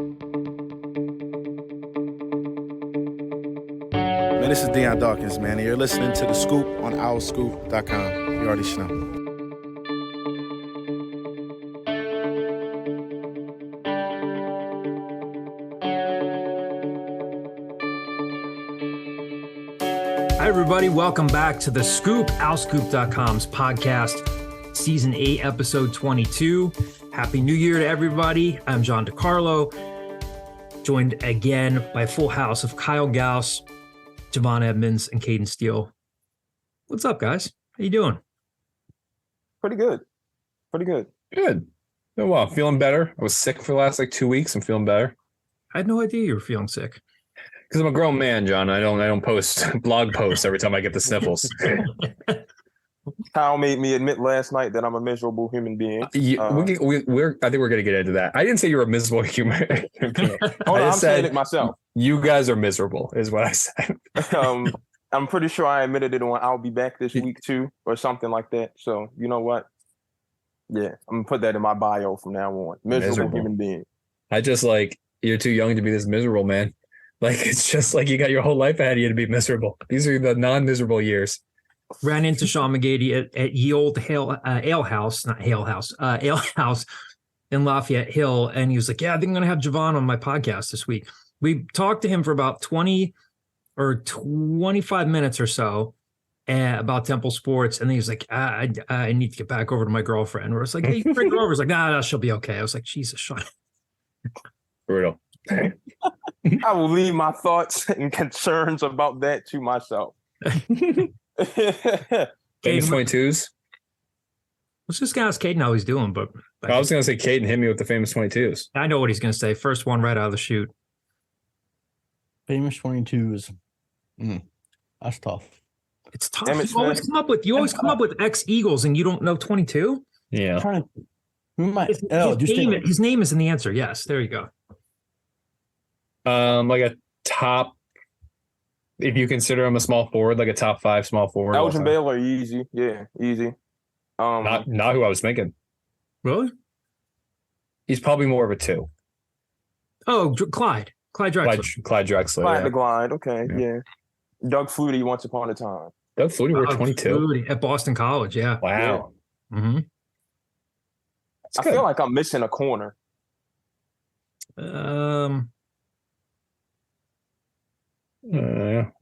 Man, this is Deion Dawkins, man, and you're listening to The Scoop on OurScoop.com. You already know. Hi, everybody. Welcome back to The Scoop, OurScoop.com's podcast, Season 8, Episode 22. Happy New Year to everybody. I'm John DiCarlo, joined again by a full house of Kyle Gauss, Javon Edmonds, and Caden Steele. What's up, guys? How you doing? Pretty good. Good. Doing well. Feeling better. I was sick for the last 2 weeks. I'm feeling better. I had no idea you were feeling sick. Because I'm a grown man, John. I don't post blog posts every time I get the sniffles. Kyle made me admit last night that I'm a miserable human being. I think we're going to get into that. I didn't say you're a miserable human being. I'm saying it myself. You guys are miserable, is what I said. I'm pretty sure I admitted it on I'll Be Back this week too, or something like that. So you know what? Yeah, I'm gonna put that in my bio from now on. Miserable. Human being. I just you're too young to be this miserable, man. It's just you got your whole life ahead of you to be miserable. These are the non-miserable years. Ran into Sean McGady at Ye Old Ale House in Lafayette Hill. And he was like, yeah, I think I'm going to have Javon on my podcast this week. We talked to him for about 20 or 25 minutes or so about Temple sports. And then he was like, I need to get back over to my girlfriend. Or it's like, hey, you can bring her over. He's like, nah, she'll be okay. I was like, Jesus, Sean. Brutal. I will leave my thoughts and concerns about that to myself. Famous 22s. Let's just ask Caden how he's doing. But I was going to say Caden hit me with the famous 22s. I know what he's going to say. First one right out of the chute. Famous 22s. That's tough. It's tough. You always come up with ex-Eagles and you don't know 22? Yeah. His name is in the answer. Yes, there you go. A top, if you consider him a small forward, a top 5 small forward. Elgin Baylor, easy. Yeah, easy. Not who I was thinking. Really? He's probably more of a 2. Oh, Clyde Drexler. Clyde Drexler. Clyde the Glide. Okay, yeah. Doug Flutie, once upon a time. Doug Flutie were 22. Flutie at Boston College, yeah. Wow. Yeah. Mm-hmm. I feel like I'm missing a corner. Did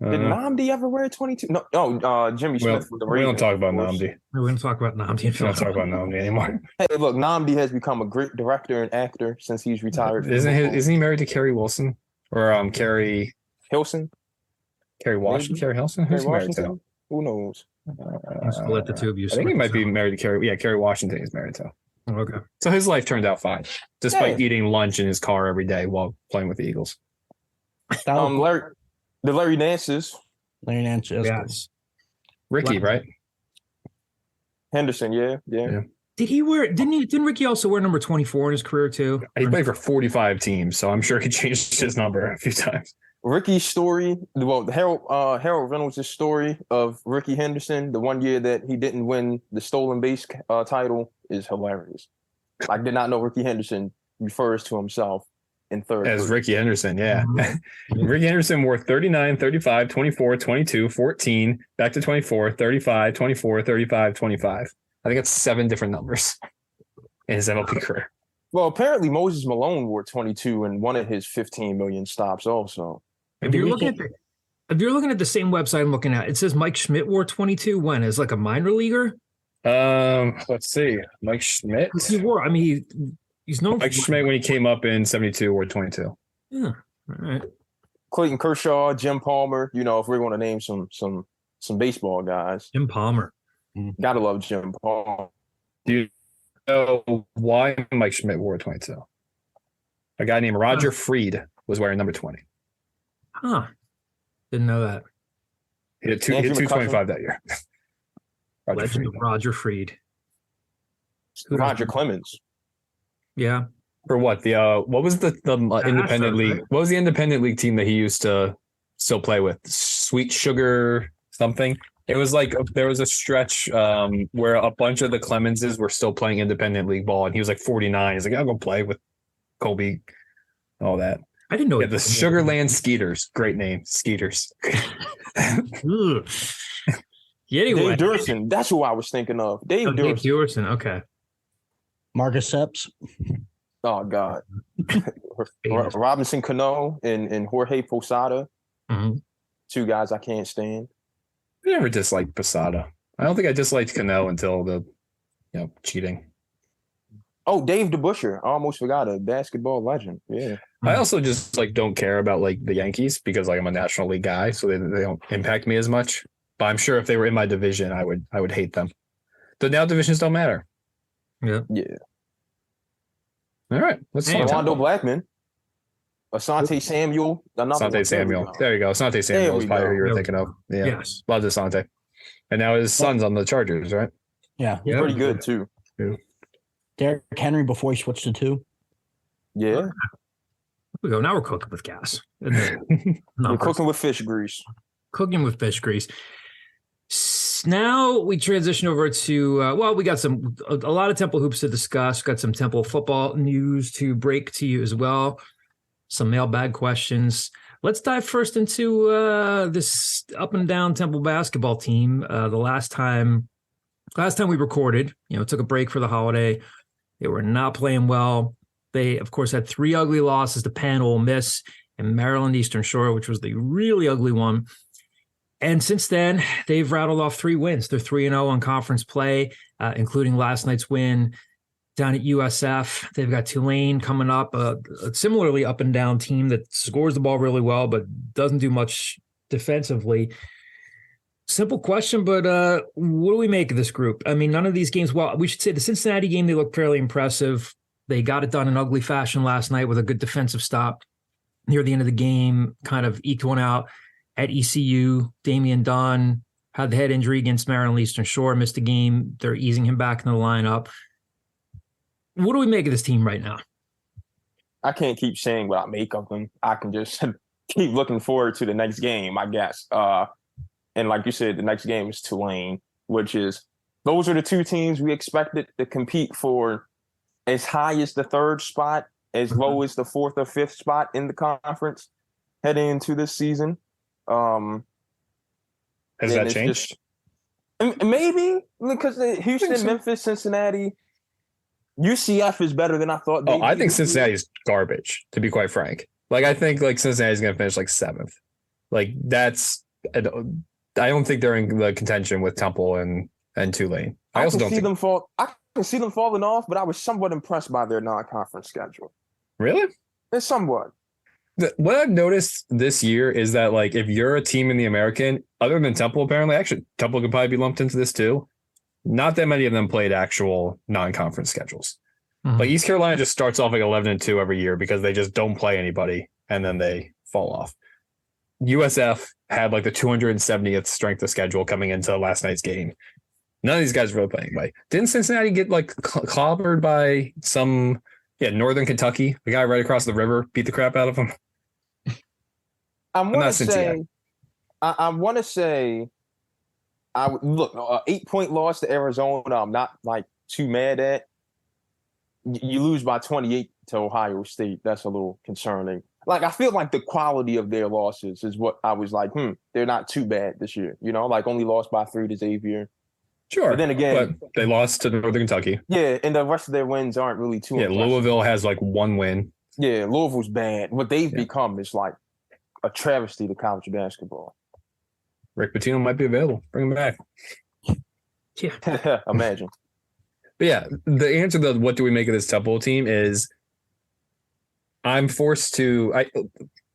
Nnamdi ever wear 22? No, Jimmy Smith. We don't talk about Nnamdi. We don't talk about Nnamdi. We don't talk about Nnamdi anymore. Hey, look, Nnamdi has become a great director and actor since he's retired. Isn't he married to Kerry Wilson or Kerry Hilson? Kerry Washington? Kerry Hilson? Who's he married to? Who knows? Let the two of you. I think he might be married to Kerry. Yeah, Kerry Washington is married to. Okay. So his life turned out fine, despite eating lunch in his car every day while playing with the Eagles. Larry Nance's. Larry Nance, yes. Ricky, right? Henderson, yeah. Did he wear? Didn't Ricky also wear number 24 in his career too? He played for 45 teams, so I'm sure he changed his number a few times. Ricky's story, Harold Reynolds' story of Ricky Henderson, the one year that he didn't win the stolen base title, is hilarious. I did not know Ricky Henderson refers to himself in third. As Ricky Henderson, yeah. Mm-hmm. Ricky Henderson wore 39, 35, 24, 22, 14, back to 24, 35, 24, 35, 25. I think that's 7 different numbers in his MLB career. Well, apparently Moses Malone wore 22 in one of his 15 million stops also. If you're looking at the same website I'm looking at, it says Mike Schmidt wore 22 when? As a minor leaguer? Let's see. Mike Schmidt. He wore, he's known Mike Schmidt when he came up in 72 wore 22. Yeah. All right. Clayton Kershaw, Jim Palmer, if we're going to name some baseball guys. Jim Palmer. Gotta love Jim Palmer. Do you know why Mike Schmidt wore 22? A guy named Roger Freed was wearing number 20. Huh. Didn't know that. He hit 225 that year. Roger Freed. Roger Clemens. Yeah. For what? What was the independent league? Right? What was the independent league team that he used to still play with? Sweet Sugar something. It was there was a stretch where a bunch of the Clemenses were still playing independent league ball, and he was 49. He's like, I'll go play with Colby all that. I didn't know. Yeah, the Sugarland Skeeters. Great name. Skeeters. Ugh. Anyway. Dave Durson. That's who I was thinking of. Dave Dave Durson. Durson. Okay. Marcus Epps. Oh, God. Robinson Cano and Jorge Posada. Mhm. Two guys I can't stand. I never disliked Posada. I don't think I disliked Cano until the cheating. Oh, Dave DeBusschere. I almost forgot, a basketball legend. Yeah. I also just don't care about the Yankees because I'm a National League guy, so they don't impact me as much. But I'm sure if they were in my division, I would hate them. The now divisions don't matter. Yeah. Yeah. All right. Let's Hey, talk Rondo Temple. Blackman. Asante Samuel. Asante Samuel. There you go. Asante Samuel is probably who you were thinking of. Yeah. Yes. Love Asante. And now his son's on the Chargers, right? Yeah. Yeah. Pretty good, too. Derrick Henry before he switched to 2. Yeah. Here we go. Now we're cooking with gas. We're cooking with fish grease. Cooking with fish grease. Now we transition over to we got a lot of Temple hoops to discuss. Got some Temple football news to break to you as well. Some mailbag questions. Let's dive first into this up and down Temple basketball team. The last time we recorded, took a break for the holiday. They were not playing well. They, of course, had 3 ugly losses to Penn, Ole Miss, and Maryland Eastern Shore, which was the really ugly one. And since then, they've rattled off 3 wins. They're 3-0 on conference play, including last night's win down at USF. They've got Tulane coming up, a similarly up and down team that scores the ball really well, but doesn't do much defensively. Simple question, but what do we make of this group? I mean, none of these games, well, we should say the Cincinnati game, they look fairly impressive. They got it done in ugly fashion last night with a good defensive stop near the end of the game, kind of eked one out. At ECU, Damian Dunn had the head injury against Maryland Eastern Shore, missed the game. They're easing him back in the lineup. What do we make of this team right now? I can't keep saying what I make of them. I can just keep looking forward to the next game, I guess. And like you said, the next game is Tulane, those are the 2 teams we expected to compete for as high as the 3rd spot, as low as the 4th or 5th spot in the conference heading into this season. Has that changed? Maybe because Houston, Memphis, Cincinnati, UCF is better than I thought. I think Cincinnati's garbage, to be quite frank. I think Cincinnati's going to finish 7th. I don't think they're in the contention with Temple and Tulane. I also don't see them fall. I can see them falling off, but I was somewhat impressed by their non-conference schedule. Really? It's somewhat. What I've noticed this year is that if you're a team in the American, other than Temple, apparently, actually Temple could probably be lumped into this too. Not that many of them played actual non-conference schedules. Mm-hmm. East Carolina just starts off 11-2 every year because they just don't play anybody and then they fall off. USF had the 270th strength of schedule coming into last night's game. None of these guys really playing anybody. Didn't Cincinnati get clobbered by some Northern Kentucky? The guy right across the river beat the crap out of him. I want to say, look, 8-point loss to Arizona. I'm not too mad at. You lose by 28 to Ohio State. That's a little concerning. I feel like the quality of their losses is what I was they're not too bad this year. Only lost by 3 to Xavier. Sure. But then again, they lost to Northern Kentucky. Yeah, and the rest of their wins aren't really too impressive. Louisville has 1 win. Yeah, Louisville's bad. What they've become is a travesty to college basketball. Rick Pitino might be available. Bring him back. Yeah. Imagine. But the answer to what do we make of this Temple team is I'm forced to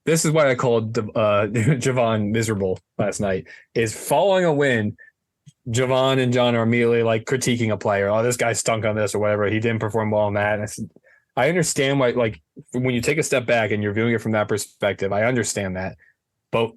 this is why I called Javon miserable last night, is following a win. Javon and John are immediately critiquing a player. Oh, this guy stunk on this or whatever. He didn't perform well on that. And I understand why, when you take a step back and you're viewing it from that perspective, I understand that. But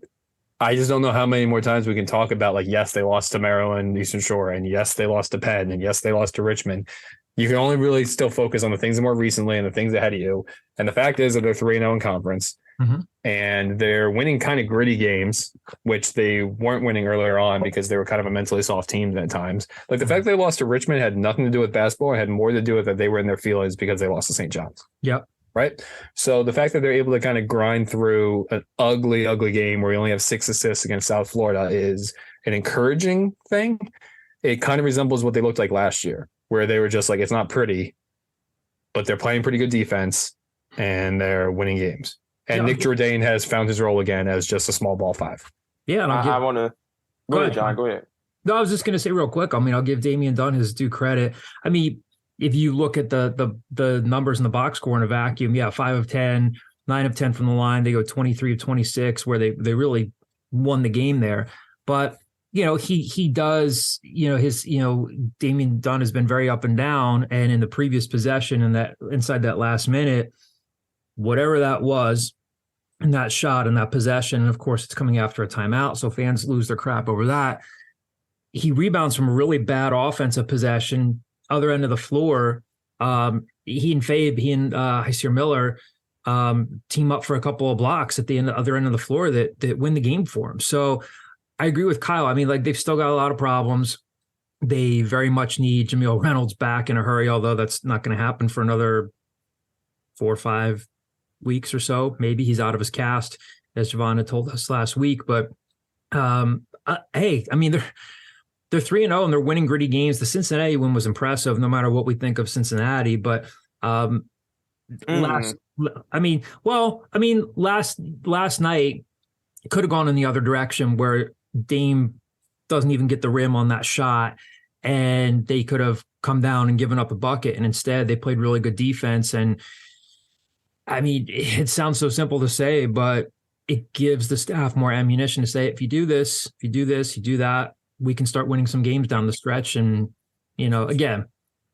I just don't know how many more times we can talk about, yes, they lost to Maryland Eastern Shore, and yes, they lost to Penn, and yes, they lost to Richmond. You can only really still focus on the things more recently and the things ahead of you. And the fact is that they're 3-0 in conference. Mm-hmm. And they're winning kind of gritty games, which they weren't winning earlier on because they were kind of a mentally soft team at times. The fact they lost to Richmond had nothing to do with basketball. It had more to do with that they were in their feelings because they lost to St. John's. Yep. right? So the fact that they're able to kind of grind through an ugly, ugly game where you only have 6 assists against South Florida is an encouraging thing. It kind of resembles what they looked like last year, where they were just like, it's not pretty, but they're playing pretty good defense and they're winning games. And Nick Jourdain has found his role again as just a small ball 5. Yeah, and I want to go ahead, John. Go ahead. No, I was just going to say real quick. I mean, I'll give Damian Dunn his due credit. I mean, if you look at the numbers in the box score in a vacuum, 5 of 10, 9 of 10 from the line. They go 23 of 26, where they really won the game there. But he does. Damian Dunn has been very up and down, and in the previous possession and that inside that last minute, whatever that was, and that shot and that possession, and of course it's coming after a timeout, so fans lose their crap over that. He rebounds from a really bad offensive possession, other end of the floor. He and Hysier Miller team up for a couple of blocks at the other end of the floor that win the game for him. So I agree with Kyle. I mean, like, they've still got a lot of problems. They very much need Jameel Reynolds back in a hurry, although that's not going to happen for another 4 or 5 weeks or so. Maybe he's out of his cast, as Giovanna told us last week. But hey, I mean, they're 3-0 and they're winning gritty games. The Cincinnati win was impressive, no matter what we think of Cincinnati. But last night it could have gone in the other direction, where Dame doesn't even get the rim on that shot, and they could have come down and given up a bucket. And instead, they played really good defense. And I mean, it sounds so simple to say, but it gives the staff more ammunition to say, if you do this, you do that, we can start winning some games down the stretch. And, again,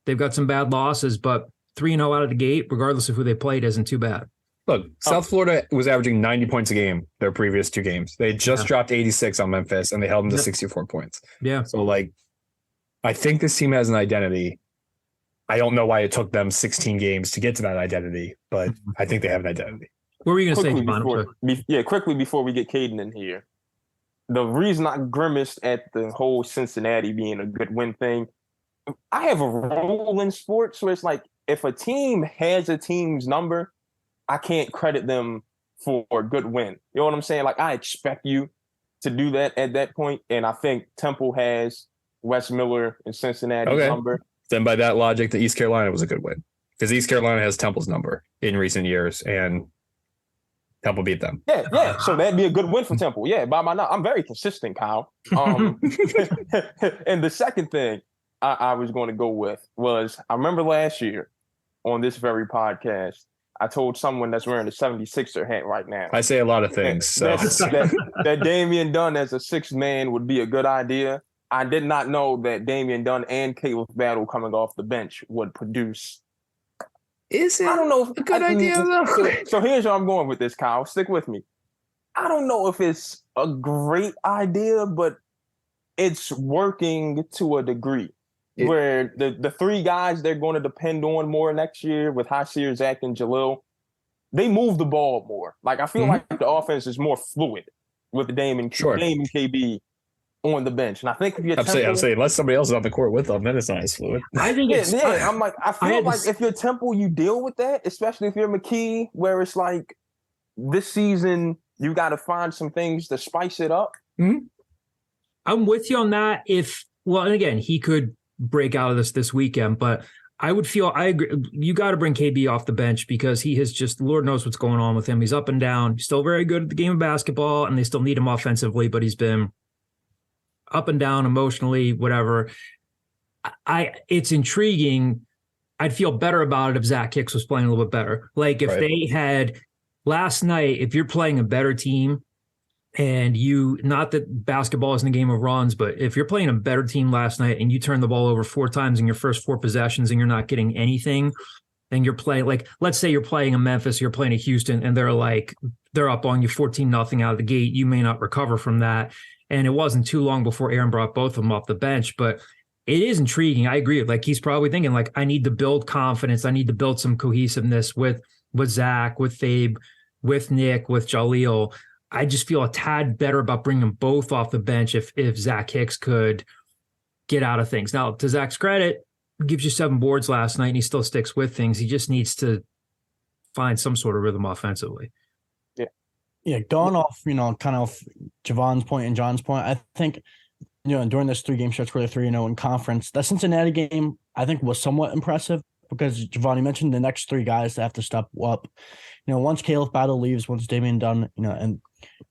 they've got some bad losses, but 3-0 out of the gate, regardless of who they played, isn't too bad. Look, South Florida was averaging 90 points a game their previous 2 games. They just dropped 86 on Memphis, and they held them to 64 points. Yeah. So, I think this team has an identity. I don't know why it took them 16 games to get to that identity, but I think they have an identity. What were you going to say, quickly before we get Caden in here. The reason I grimaced at the whole Cincinnati being a good win thing, I have a rule in sports where it's like, if a team has a team's number, I can't credit them for a good win. You know what I'm saying? Like, I expect you to do that at that point. And I think Temple has Wes Miller and Cincinnati's number. Then by that logic, the East Carolina was a good win, because East Carolina has Temple's number in recent years, and Temple beat them. Yeah. So that'd be a good win for Temple. Yeah, I'm very consistent, Kyle. And the second thing I was going to go with was, I remember last year on this very podcast, I told someone that's wearing a 76er hat right now. I say a lot of things. That Damian Dunn as a 6th man would be a good idea. I did not know that Damian Dunn and Caleb Battle coming off the bench would produce. Is it? I don't know if a good idea, though. So here's where I'm going with this, Kyle. Stick with me. I don't know if it's a great idea, but it's working to a degree. Where the 3 guys they're going to depend on more next year with Hysier, Zach, and Jalil, they move the ball more. Like, I feel like the offense is more fluid with Dame and KB on the bench. And I think if you're I'm saying unless somebody else is on the court with them, then it's not as fluid. I think it's I'm like, I feel like if you're Temple, you deal with that, especially if you're McKee, where it's like, this season you got to find some things to spice it up. Mm-hmm. I'm with you on that. And again, he could break out of this weekend, but I agree. You got to bring KB off the bench, because he has just, Lord knows what's going on with him. He's up and down. He's still very good at the game of basketball, and they still need him offensively, but he's been up and down emotionally, whatever. It's intriguing. I'd feel better about it if Zach Hicks was playing a little bit better. Like, if they had last night, if you're playing a better team, and not that basketball isn't a game of runs, but if you're playing a better team last night and you turn the ball over 4 times in your first 4 possessions and you're not getting anything, then you're playing, like, let's say you're playing a Memphis, you're playing a Houston, and they're up on you 14-0 out of the gate. You may not recover from that. And it wasn't too long before Aaron brought both of them off the bench, but it is intriguing. I agree. Like, he's probably thinking, like, I need to build confidence. I need to build some cohesiveness with Zach, with Fabe, with Nick, with Jaleel. I just feel a tad better about bringing them both off the bench if Zach Hicks could get out of things. Now, to Zach's credit, he gives you 7 boards last night, and he still sticks with things. He just needs to find some sort of rhythm offensively. Yeah, going off, kind of Javon's point and John's point, I think, during this 3-game stretch where they're 3-0 in conference, that Cincinnati game, I think, was somewhat impressive because Javon, you mentioned the next 3 guys that have to step up. Once Caleb Battle leaves, once Damian Dunn, and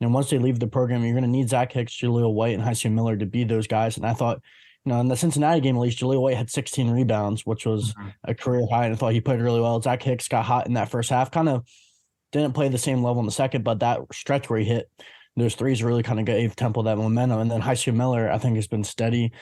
once they leave the program, you're going to need Zach Hicks, Jaleel White, and Hyson Miller to be those guys. And I thought, in the Cincinnati game, at least, Jaleel White had 16 rebounds, which was a career high, and I thought he played really well. Zach Hicks got hot in that first half, kind of didn't play the same level in the second, but that stretch where he hit those threes really kind of gave Temple that momentum. And then Hyson Miller, I think, has been steady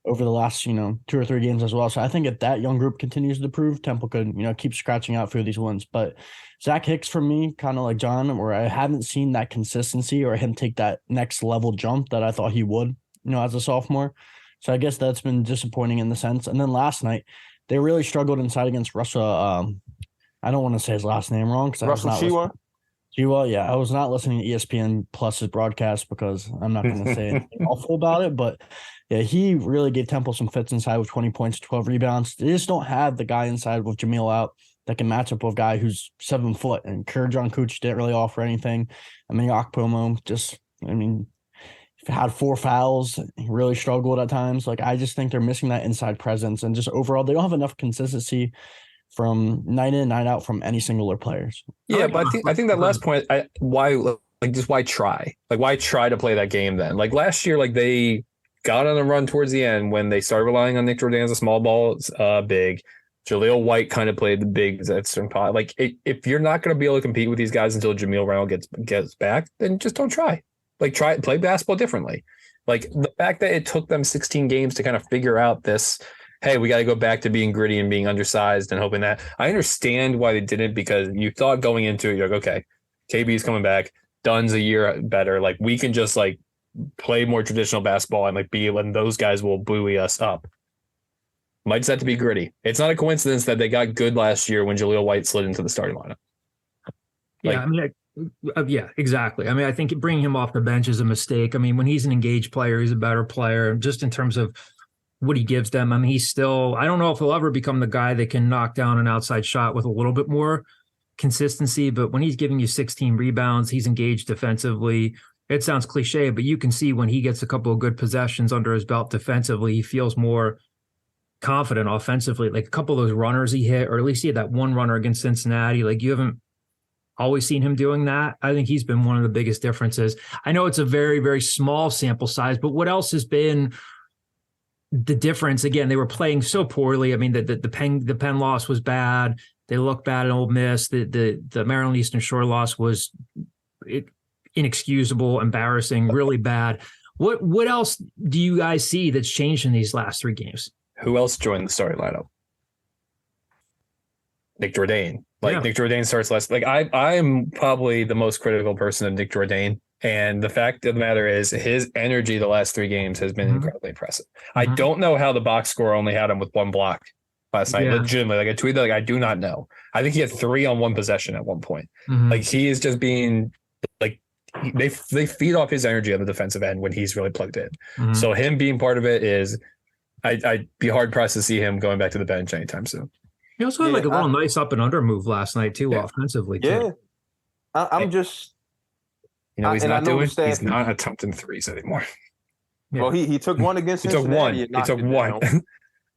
over the last, 2 or 3 games as well. So I think if that young group continues to prove, Temple could, keep scratching out through these wins. But Zach Hicks, for me, kind of like John, where I haven't seen that consistency or him take that next level jump that I thought he would, as a sophomore. So I guess that's been disappointing in the sense. And then last night, they really struggled inside against Russell. I don't want to say his last name wrong because Russell Chiwa. Yeah, I was not listening to ESPN Plus's broadcast because I'm not going to say anything awful about it. But yeah, he really gave Temple some fits inside with 20 points, 12 rebounds. They just don't have the guy inside with Jamil out that can match up with a guy who's 7 foot. And Kurjan Kuch didn't really offer anything. Akpomo had 4 fouls. He really struggled at times. I just think they're missing that inside presence. And just overall, they don't have enough consistency from night in, night out from any singular players. Yeah, but I think that last point, why try? Why try to play that game then? Last year, they got on a run towards the end when they started relying on Nick Jordan as a small ball big. Jaleel White kind of played the bigs at certain pot. If you're not going to be able to compete with these guys until Jamil Reynolds gets back, then just don't try. Play basketball differently. The fact that it took them 16 games to kind of figure out this, hey, we got to go back to being gritty and being undersized and hoping that. I understand why they didn't, because you thought going into it, you're okay, KB's coming back, Dunn's a year better. We can just play more traditional basketball and those guys will buoy us up. Might just have to be gritty. It's not a coincidence that they got good last year when Jaleel White slid into the starting lineup. Yeah, exactly. I think bringing him off the bench is a mistake. When he's an engaged player, he's a better player just in terms of what he gives them. He's still, I don't know if he'll ever become the guy that can knock down an outside shot with a little bit more consistency, but when he's giving you 16 rebounds, he's engaged defensively. It sounds cliche, but you can see when he gets a couple of good possessions under his belt defensively, he feels more confident offensively. A couple of those runners he hit, or at least he had that one runner against Cincinnati. You haven't always seen him doing that. I think he's been one of the biggest differences. I know it's a very, very small sample size, but what else has been the difference? Again, they were playing so poorly. The Penn loss was bad. They looked bad at Ole Miss. The Maryland Eastern Shore loss was inexcusable, embarrassing, really bad. What else do you guys see that's changed in these last 3 games? Who else joined the starting lineup? Nick Jordan. Nick Jordan starts last. I'm probably the most critical person of Nick Jordan. And the fact of the matter is his energy the last 3 games has been incredibly impressive. I don't know how the box score only had him with 1 block last night. Legitimately, I tweeted, I do not know. I think he had 3 on 1 possession at one point. He is just being they feed off his energy on the defensive end when he's really plugged in. So him being part of it is, I'd be hard pressed to see him going back to the bench anytime soon. He also had a little nice up and under move last night too, offensively too. Yeah, I'm just. He's not attempting threes anymore. Yeah. Well, he took one against Cincinnati. He took one.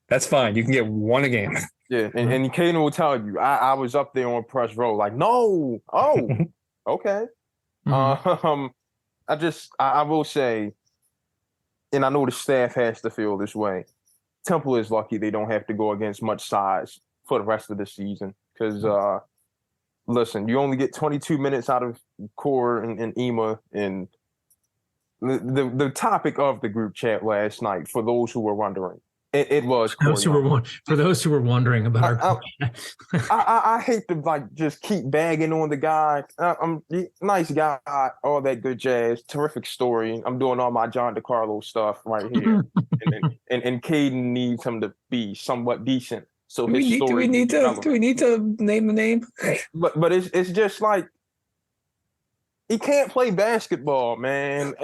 That's fine. You can get 1 a game. Yeah, and Caden will tell you, I was up there on press row, no. Oh, okay. I will say, and I know the staff has to feel this way, Temple is lucky they don't have to go against much size for the rest of the season. Because, listen, you only get 22 minutes out of Core and Ema. And the topic of the group chat last night, for those who were wondering, it was for those who were wondering about our I hate to just keep bagging on the guy. Nice guy, all that good jazz, terrific story. I'm doing all my John DeCarlo stuff right here, and Caden needs him to be somewhat decent. So do we need to name the name? But it's just he can't play basketball, man.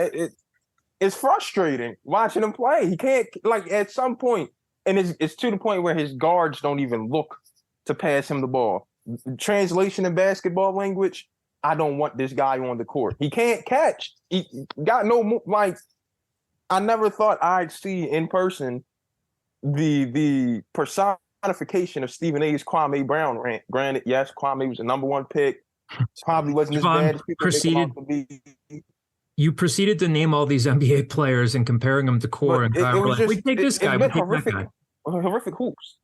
It's frustrating watching him play. He can't, at some point, and it's to the point where his guards don't even look to pass him the ball. translation in basketball language, I don't want this guy on the court. He can't catch. He got no, like, I never thought I'd see in person the personification of Stephen A's Kwame Brown rant. Granted, yes, Kwame was the number one pick. Probably wasn't as bad as people make him out to be. You proceeded to name all these NBA players and comparing them to Core, and we take this guy, we take that guy. Horrific hoops.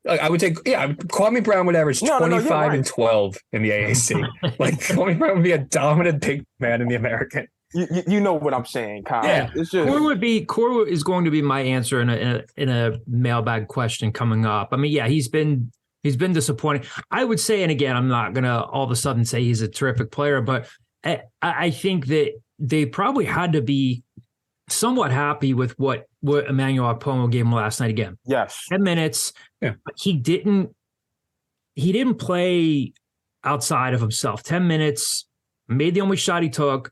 I would take, Kwame Brown would average 25 and 12 in the AAC. Like, Kwame Brown would be a dominant big man in the American. You know what I'm saying, Kyle. Yeah, it's just, Core is going to be my answer in a mailbag question coming up. I mean, yeah, he's been disappointing. I would say, and again, I'm not gonna all of a sudden say he's a terrific player, but I think that they probably had to be somewhat happy with what Emmanuel Okpomo gave him last night again. Yes. 10 minutes. Yeah. He didn't play outside of himself. 10 minutes, made the only shot he took,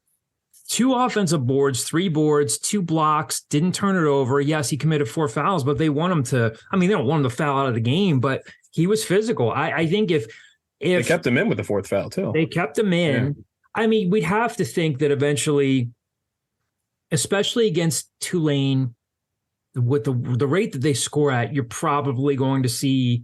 2 offensive boards, 3 boards, 2 blocks, didn't turn it over. Yes, he committed 4 fouls, but they want him to, they don't want him to foul out of the game, but he was physical. I think if they kept him in with the 4th foul too. They kept him in. Yeah. We'd have to think that eventually, especially against Tulane, with the rate that they score at, you're probably going to see,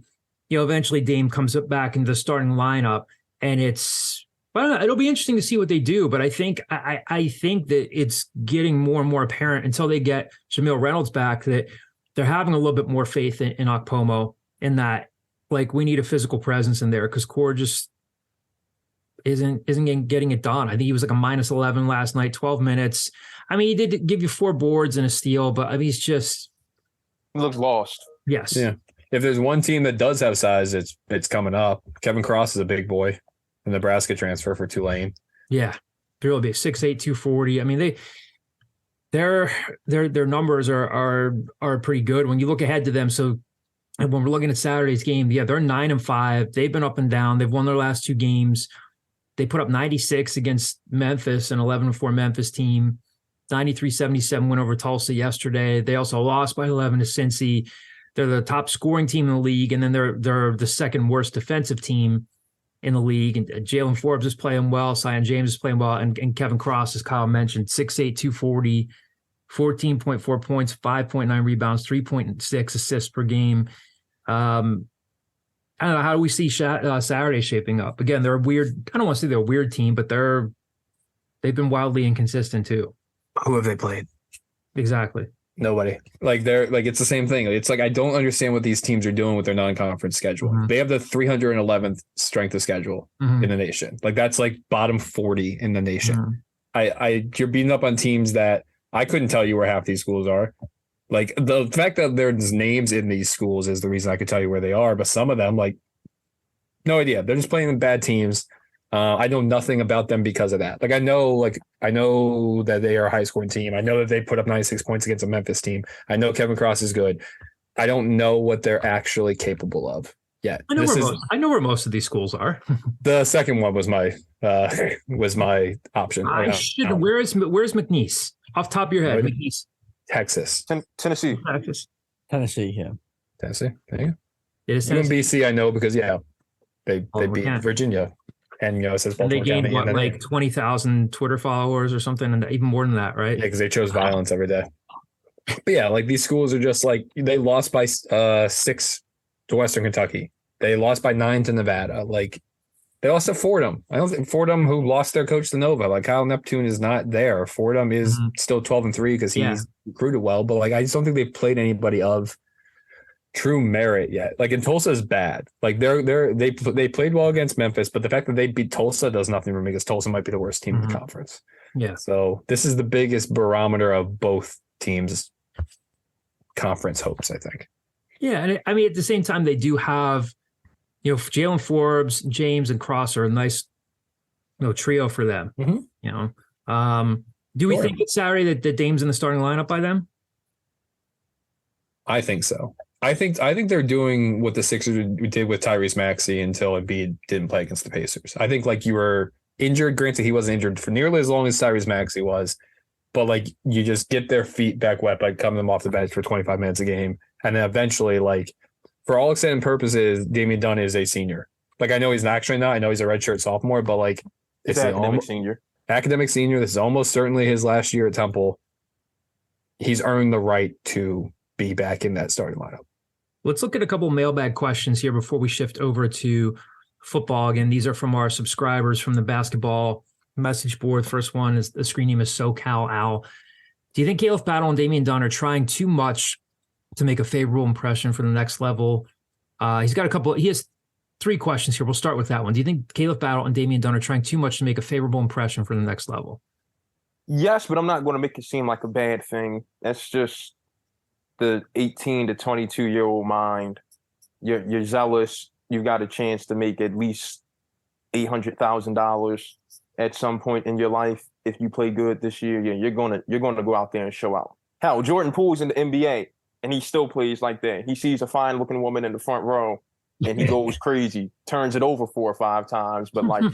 eventually Dame comes up back into the starting lineup, and it'll be interesting to see what they do. But I think that it's getting more and more apparent until they get Jamil Reynolds back that they're having a little bit more faith in Okpomo, in that, like, we need a physical presence in there, because Core just isn't getting it done. I think he was like a -11 last night, 12 minutes. He did give you 4 boards and a steal, but he looks lost. Yes. Yeah. If there's one team that does have size, it's coming up. Kevin Cross is a big boy, a Nebraska transfer for Tulane. Yeah. They'll be 6'8", 240. Their numbers are pretty good when you look ahead to them. So, and when we're looking at Saturday's game, they're 9-5. They've been up and down. They've won their last 2 games. They put up 96 against Memphis, an 11-4 Memphis team. 93-77 win over Tulsa yesterday. They also lost by 11 to Cincy. They're the top scoring team in the league, and then they're the second worst defensive team in the league. And Jalen Forbes is playing well. Sion James is playing well, and Kevin Cross, as Kyle mentioned, 6'8", 240, 14.4 points, 5.9 rebounds, 3.6 assists per game. I don't know, how do we see Saturday shaping up? Again, they're a weird. I don't want to say they're a weird team, but they've been wildly inconsistent too. Who have they played? Exactly. Nobody. It's the same thing. It's like, I don't understand what these teams are doing with their non-conference schedule. Mm-hmm. They have the 311th strength of schedule in the nation. Like, that's like bottom 40 in the nation. Mm-hmm. You're beating up on teams that I couldn't tell you where half these schools are. Like, the fact that there's names in these schools is the reason I could tell you where they are. But some of them, like, no idea. They're just playing in bad teams. I know nothing about them because of that. Like, I know that they are a high scoring team. I know that they put up 96 points against a Memphis team. I know Kevin Cross is good. I don't know what they're actually capable of yet. I know where most of these schools are. The second one was my option. Where's McNeese? Off the top of your head, McNeese. Texas. Tennessee. Tennessee, yeah. Tennessee. There you go. It is Tennessee. BC, I know, because they beat Virginia. And it says Baltimore they gained County, 20,000 Twitter followers or something, and even more than that, right? Yeah, because they chose violence every day. But yeah, like, these schools are just like, they lost by 6 to Western Kentucky. They lost by 9 to Nevada. Like, they lost to Fordham. I don't think Fordham, who lost their coach to Nova, like, Kyle Neptune is not there. Fordham is still 12-3 because he's recruited well, but like, I just don't think they've played anybody of true merit yet. Like, and Tulsa is bad. Like, they played well against Memphis, but the fact that they beat Tulsa does nothing for me, because Tulsa might be the worst team in the conference. Yeah. So this is the biggest barometer of both teams' conference hopes, I think. Yeah, and at the same time, they do have, Jalen Forbes, James, and Cross are a nice, trio for them. Mm-hmm. Do we think it's Saturday that Dame's in the starting lineup by them? I think so. I think they're doing what the Sixers did with Tyrese Maxey until Embiid didn't play against the Pacers. I think, like, you were injured. Granted, he wasn't injured for nearly as long as Tyrese Maxey was, but like, you just get their feet back wet by coming them off the bench for 25 minutes a game, and then eventually, like, for all extent and purposes, Damian Dunn is a senior. Like, I know he's actually not. I know he's a redshirt sophomore, but like, He's it's an an academic senior. academic senior. This is almost certainly his last year at Temple. He's earned the right to be back in that starting lineup. Let's look at a couple mailbag questions here before we shift over to football. Again, these are from our subscribers from the basketball message board. First one is the screen name is SoCal Al. Do you think Caleb Battle and Damian Dunn are trying too much to make a favorable impression for the next level? He has 3 questions here. We'll start with that one. Do you think Caleb Battle and Damian Dunn are trying too much to make a favorable impression for the next level? Yes, but I'm not going to make it seem like a bad thing. That's just the 18 to 22-year-old mind. You're zealous. You've got a chance to make at least $800,000 at some point in your life if you play good this year. Yeah, you're gonna go out there and show out. Hell, Jordan Poole's in the NBA and he still plays like that. He sees a fine-looking woman in the front row and he goes crazy, turns it over 4 or 5 times. But like,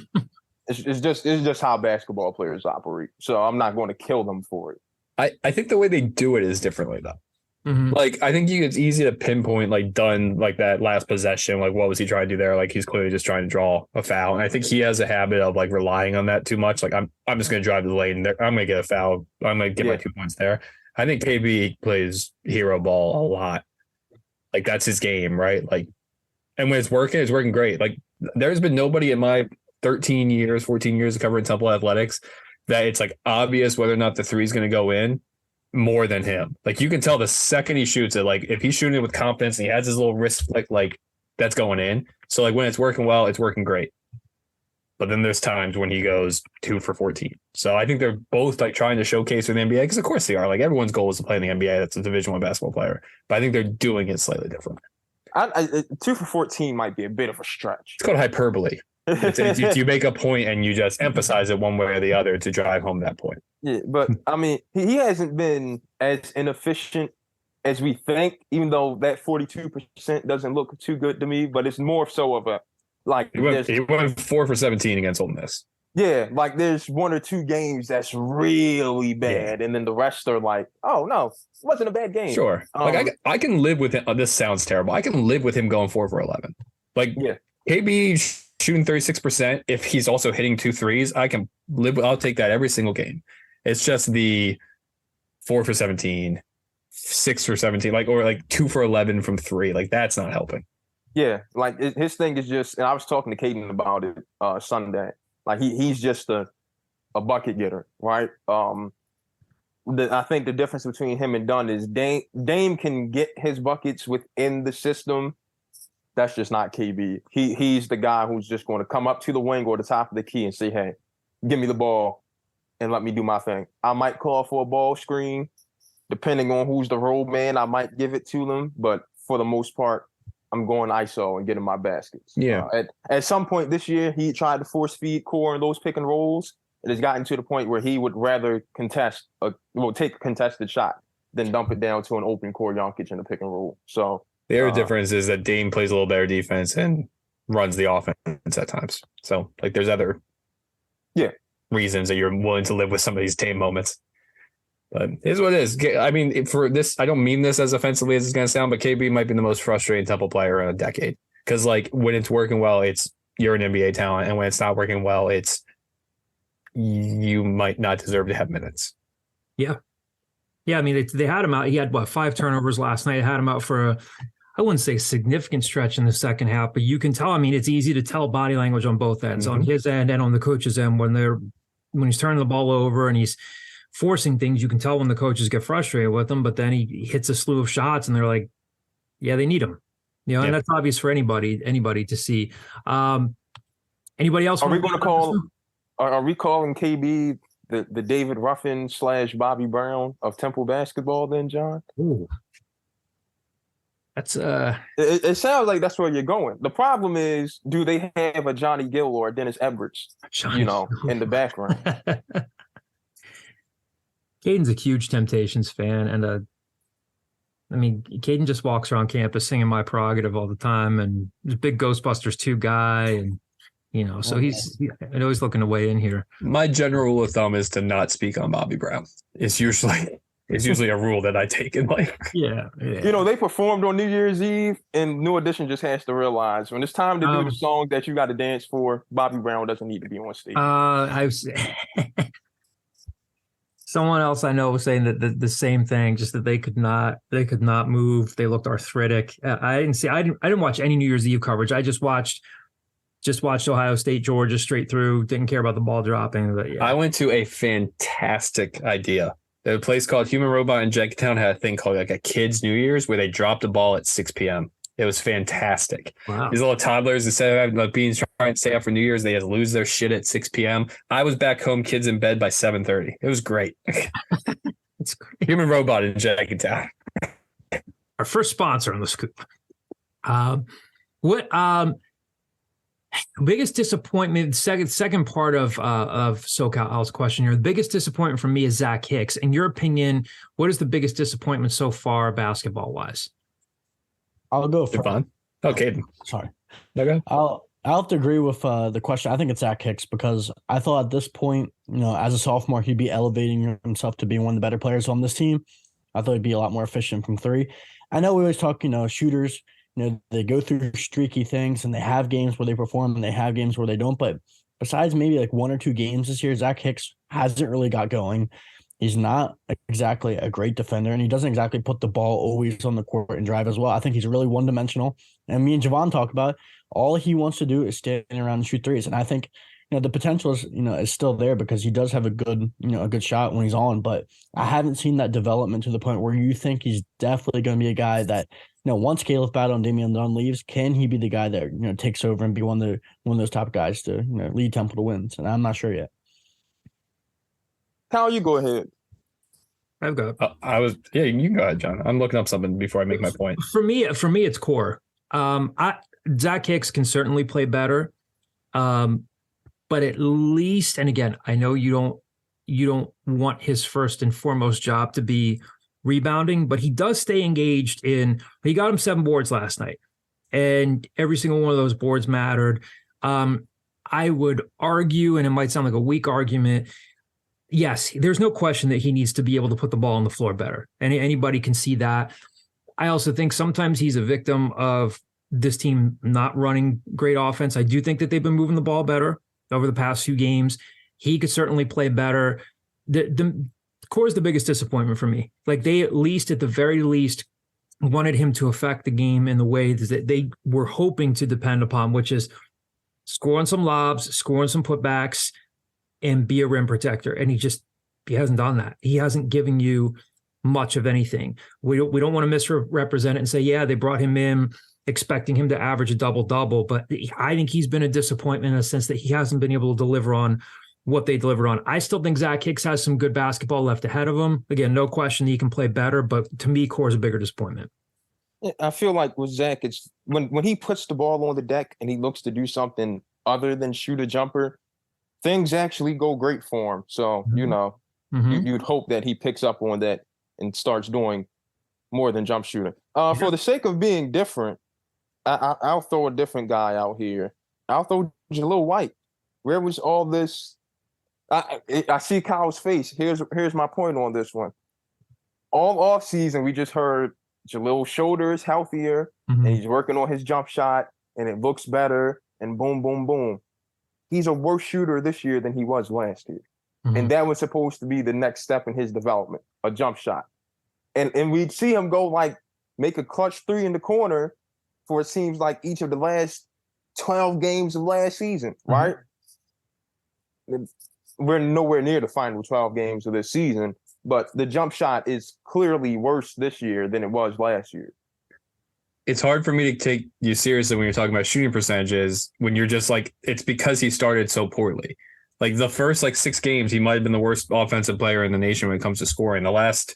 it's just how basketball players operate. So I'm not going to kill them for it. I think the way they do it is differently though. Mm-hmm. Like, I think it's easy to pinpoint like Dunn, like that last possession, like what was he trying to do there? Like, he's clearly just trying to draw a foul. And I think he has a habit of like relying on that too much. Like, I'm just going to drive to the lane. I'm going to get a foul. I'm going to get my 2 points there. I think KB plays hero ball a lot. Like, that's his game, right? Like, and when it's working great. Like, there's been nobody in my 14 years of covering Temple athletics that it's like obvious whether or not the 3 is going to go in more than him. Like, you can tell the second he shoots it, like if he's shooting it with confidence and he has his little wrist flick, like that's going in. So like when it's working well, it's working great. But then there's times when he goes 2 for 14. So I think they're both like trying to showcase for the NBA, because of course they are. Like, everyone's goal is to play in the NBA. That's a Division I basketball player. But I think they're doing it slightly different. 2 for 14 might be a bit of a stretch. It's called hyperbole. You make a point and you just emphasize it one way or the other to drive home that point. Yeah, but I mean, he hasn't been as inefficient as we think, even though that 42% doesn't look too good to me. But it's more so of a like He went 4 for 17 against Ole Miss. Yeah, like there's 1 or 2 games that's really bad, and then the rest are like, oh no, it wasn't a bad game. Sure, like I can live with it. This sounds terrible. I can live with him going 4 for 11. Like, KB shooting 36%. If he's also hitting 2 threes, I can live. I'll take that every single game. It's just the 4 for 17, 6 for 17, or like 2 for 11 from 3. Like, that's not helping. Yeah, like his thing is just, and I was talking to Caden about it Sunday. Like he's just a bucket getter, right? I think the difference between him and Dunn is Dame can get his buckets within the system. That's just not KB. He's the guy who's just going to come up to the wing or the top of the key and say, hey, give me the ball and let me do my thing. I might call for a ball screen. Depending on who's the road man, I might give it to them. But for the most part, I'm going ISO and getting my baskets. Yeah. At some point this year, he tried to force feed Core in those pick and rolls. It has gotten to the point where he would rather take a contested shot than dump it down to an open Core Jokic in the pick and roll. So the other difference is that Dame plays a little better defense and runs the offense at times. So like there's other reasons that you're willing to live with some of these Dame moments. But here's what it is. I mean, for this, I don't mean this as offensively as it's going to sound, but KB might be the most frustrating Temple player in a decade. Because like when it's working well, you're an NBA talent, and when it's not working well, you might not deserve to have minutes. Yeah. I mean, they had him out. He had 5 turnovers last night. Had him out for I wouldn't say significant stretch in the second half, but you can tell. I mean, it's easy to tell body language on both ends, on his end and on the coach's end. When he's turning the ball over and he's forcing things, you can tell when the coaches get frustrated with him, but then he hits a slew of shots and they're like, yeah, they need him. And that's obvious for anybody to see. Anybody else? Are we calling KB the David Ruffin / Bobby Brown of Temple basketball then, John? Ooh. That's it sounds like that's where you're going. The problem is, do they have a Johnny Gill or a Dennis Edwards, in the background? Caden's a huge Temptations fan, and I mean, Caden just walks around campus singing My Prerogative all the time, and he's a big Ghostbusters 2 guy, and so I know he's looking to weigh in here. My general rule of thumb is to not speak on Bobby Brown. It's usually It's usually a rule that I take in life. Yeah. They performed on New Year's Eve, and New Edition just has to realize when it's time to do the song that you got to dance for, Bobby Brown doesn't need to be on stage. Someone else I know was saying that the same thing, just that they could not move. They looked arthritic. I didn't watch any New Year's Eve coverage. I just watched Ohio State, Georgia straight through. Didn't care about the ball dropping. But yeah. I went to a fantastic idea. The place called Human Robot in Jenkintown had a thing called like a kids' New Year's where they dropped a ball at 6 p.m. It was fantastic. Wow. These little toddlers, instead of having being trying to stay up for New Year's, they just lose their shit at 6 p.m. I was back home, kids in bed by 7:30. It was great. It's great. Human Robot in Jenkintown. Our first sponsor on the scoop. Biggest disappointment? Second part of SoCal's question here. The biggest disappointment for me is Zach Hicks. In your opinion, what is the biggest disappointment so far, basketball wise? I'll go for Okay. Sorry. Okay. I'll have to agree with the question. I think it's Zach Hicks because I thought at this point, as a sophomore, he'd be elevating himself to be one of the better players on this team. I thought he'd be a lot more efficient from three. I know we always talk, shooters, they go through streaky things and they have games where they perform and they have games where they don't. But besides maybe like 1 or 2 games this year, Zach Hicks hasn't really got going. He's not exactly a great defender, and he doesn't exactly put the ball always on the court and drive as well. I think he's really one-dimensional. And me and Javon talk about it. All he wants to do is stand around and shoot threes. And I think, the potential is still there because he does have a good shot when he's on. But I haven't seen that development to the point where you think he's definitely going to be a guy that, once Caleb Battle and Damian Dunn leaves, can he be the guy that takes over and be one of those top guys to lead Temple to wins? And I'm not sure yet. Kyle, you go ahead. I've got. You can go ahead, John. I'm looking up something before I make my point. For me, it's core. Zach Hicks can certainly play better, but at least, and again, I know you don't want his first and foremost job to be rebounding, but he does stay engaged in. He got him 7 boards last night, and every single one of those boards mattered. I would argue, and it might sound like a weak argument. Yes, there's no question that he needs to be able to put the ball on the floor better. Anybody can see that. I also think sometimes he's a victim of this team not running great offense. I do think that they've been moving the ball better over the past few games. He could certainly play better. The core is the biggest disappointment for me. Like they at the very least, wanted him to affect the game in the way that they were hoping to depend upon, which is scoring some lobs, scoring some putbacks, and be a rim protector. And he hasn't done that. He hasn't given you much of anything. We don't want to misrepresent it and say, yeah, they brought him in expecting him to average a double-double, but I think he's been a disappointment in a sense that he hasn't been able to deliver on what they delivered on. I still think Zach Hicks has some good basketball left ahead of him. Again, no question that he can play better, but to me, core is a bigger disappointment. I feel like with Zach, it's when he puts the ball on the deck and he looks to do something other than shoot a jumper, things actually go great for him. So, you'd hope that he picks up on that and starts doing more than jump shooting. For the sake of being different, I'll throw a different guy out here. I'll throw Jalil White. Where was all this? I see Kyle's face. Here's my point on this one. All off season, we just heard Jalil's shoulder is healthier, and he's working on his jump shot, and it looks better, and boom, boom, boom. He's a worse shooter this year than he was last year. And that was supposed to be the next step in his development, a jump shot. And we'd see him go make a clutch 3 in the corner for it seems like each of the last 12 games of last season, right? We're nowhere near the final 12 games of this season, but the jump shot is clearly worse this year than it was last year. It's hard for me to take you seriously when you're talking about shooting percentages when you're just it's because he started so poorly. Like the first 6 games, he might have been the worst offensive player in the nation when it comes to scoring. The last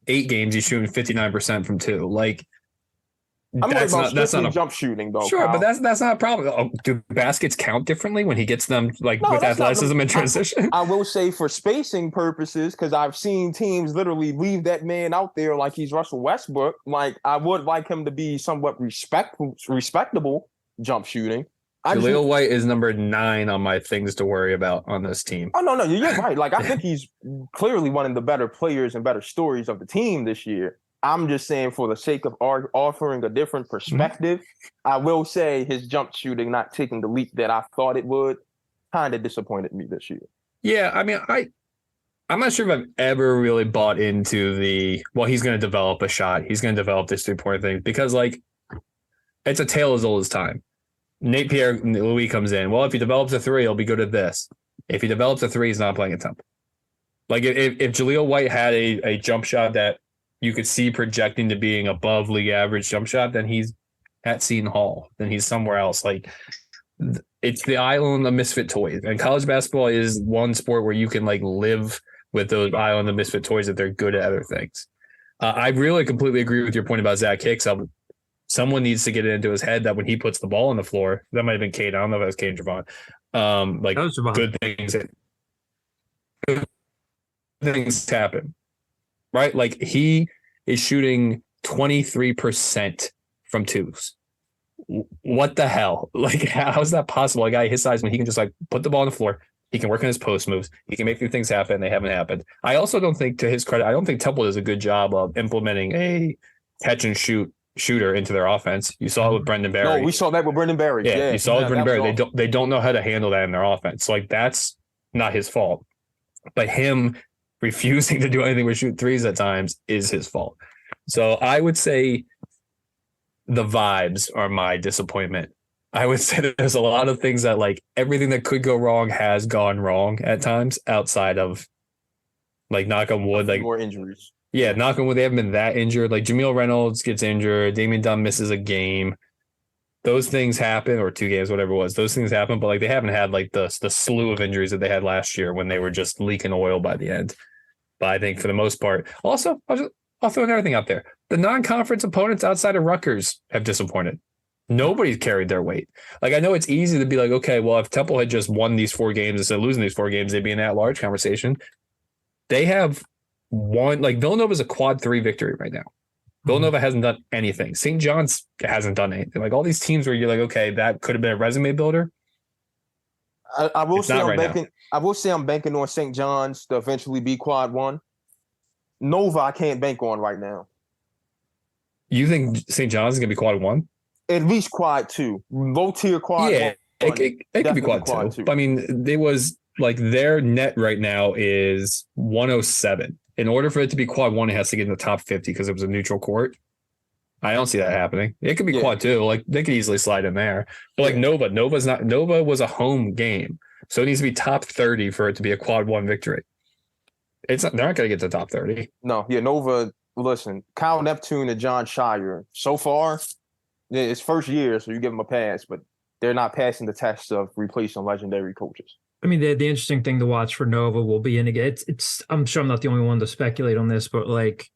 8 games, he's shooting 59% from 2. I'm that's not a jump shooting though. Sure, Kyle. but that's not a problem. Do baskets count differently when he gets them with athleticism and transition? I will say for spacing purposes, because I've seen teams literally leave that man out there like he's Russell Westbrook. I would like him to be somewhat respectable jump shooting. Jaleel White is number 9 on my things to worry about on this team. Oh, no, you're right. Like, I think he's clearly one of the better players and better stories of the team this year. I'm just saying, for the sake of offering a different perspective, I will say his jump shooting not taking the leap that I thought it would kind of disappointed me this year. Yeah, I mean, I'm not sure if I've ever really bought into he's going to develop a shot. He's going to develop this 3-point thing because, like, it's a tale as old as time. Nate Pierre-Louis comes in. Well, if he develops a 3, he'll be good at this. If he develops a 3, he's not playing at Temple. Like, if Jaleel White had a jump shot that you could see projecting to being above league average jump shot, then he's at Seton Hall. Then he's somewhere else. Like, it's the island of misfit toys. And college basketball is one sport where you can, like, live with those island of misfit toys that they're good at other things. I really completely agree with your point about Zach Hicks. Someone needs to get it into his head that when he puts the ball on the floor, that might have been Cade. I don't know if it was Cade and Javon. Like, good things happen, right? Like, he is shooting 23% from twos. What the hell? Like, how is that possible? A guy his size, when he can just, like, put the ball on the floor, he can work on his post moves, he can make things happen, and they haven't happened. I also don't think, to his credit, I don't think Temple does a good job of implementing a catch and shoot shooter into their offense. You saw it with Brendan Barry. No, we saw that with Brendan Barry. Yeah, you saw it with Brendan Barry. They don't know how to handle that in their offense. So, like, that's not his fault. But him refusing to do anything but shoot threes at times is his fault. So I would say the vibes are my disappointment. I would say that there's a lot of things that, like, everything that could go wrong has gone wrong at times, outside of, like, knock on wood, like, more injuries. Yeah, knock on wood, they haven't been that injured. Like, Jameel Reynolds gets injured, Damian Dunn misses a game. Those things happen, or 2 games, whatever it was. Those things happen, but, like, they haven't had, like, the slew of injuries that they had last year when they were just leaking oil by the end. But I think for the most part, also, I'll throw another thing out there. The non-conference opponents outside of Rutgers have disappointed. Nobody's carried their weight. Like, I know it's easy to be like, okay, well, if Temple had just won these 4 games instead of losing these 4 games, they'd be in that large conversation. They have one, like, Villanova's a quad 3 victory right now. Villanova hasn't done anything. St. John's hasn't done anything. Like, all these teams where you're like, okay, that could have been a resume builder. I will say I'm banking on St. John's to eventually be quad 1. Nova, I can't bank on right now. You think St. John's is gonna be quad 1? At least quad 2, low tier quad. Yeah, it could be quad 2. I mean, it was like their net right now is 107. In order for it to be quad 1, it has to get in the top 50 because it was a neutral court. I don't see that happening. It could be quad 2. Like, they could easily slide in there. But like Nova was a home game, so it needs to be top 30 for it to be a quad 1 victory. They're not going to get to top 30. No, Nova. Listen, Kyle Neptune and John Shire. So far, it's first year, so you give them a pass, but they're not passing the test of replacing legendary coaches. I mean, the interesting thing to watch for Nova will be, and again, it's I'm sure I'm not the only one to speculate on this, but like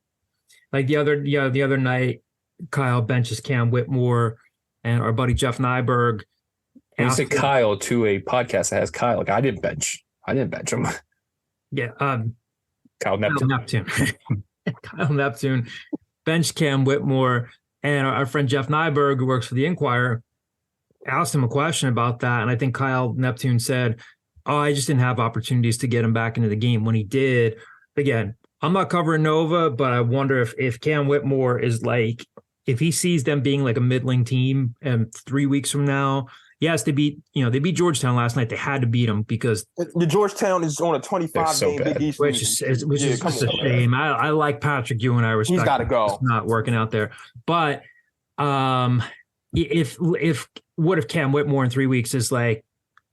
the other night, Kyle benches Cam Whitmore, and our buddy Jeff Nyberg. You said Kyle to a podcast that has Kyle. Like, I didn't bench him. Yeah, Kyle Neptune. Kyle Neptune benched Cam Whitmore, and our friend Jeff Nyberg, who works for the Inquirer, asked him a question about that, and I think Kyle Neptune said, "Oh, I just didn't have opportunities to get him back into the game." When he did, again, I'm not covering Nova, but I wonder if Cam Whitmore is like, if he sees them being like a middling team, and 3 weeks from now. Yes, they beat Georgetown last night. They had to beat them because the Georgetown is on a 25-game Big East, which is just a shame. I like Patrick Ewing. I respect. He's got to go. It's not working out there. But if what if Cam Whitmore in 3 weeks is like,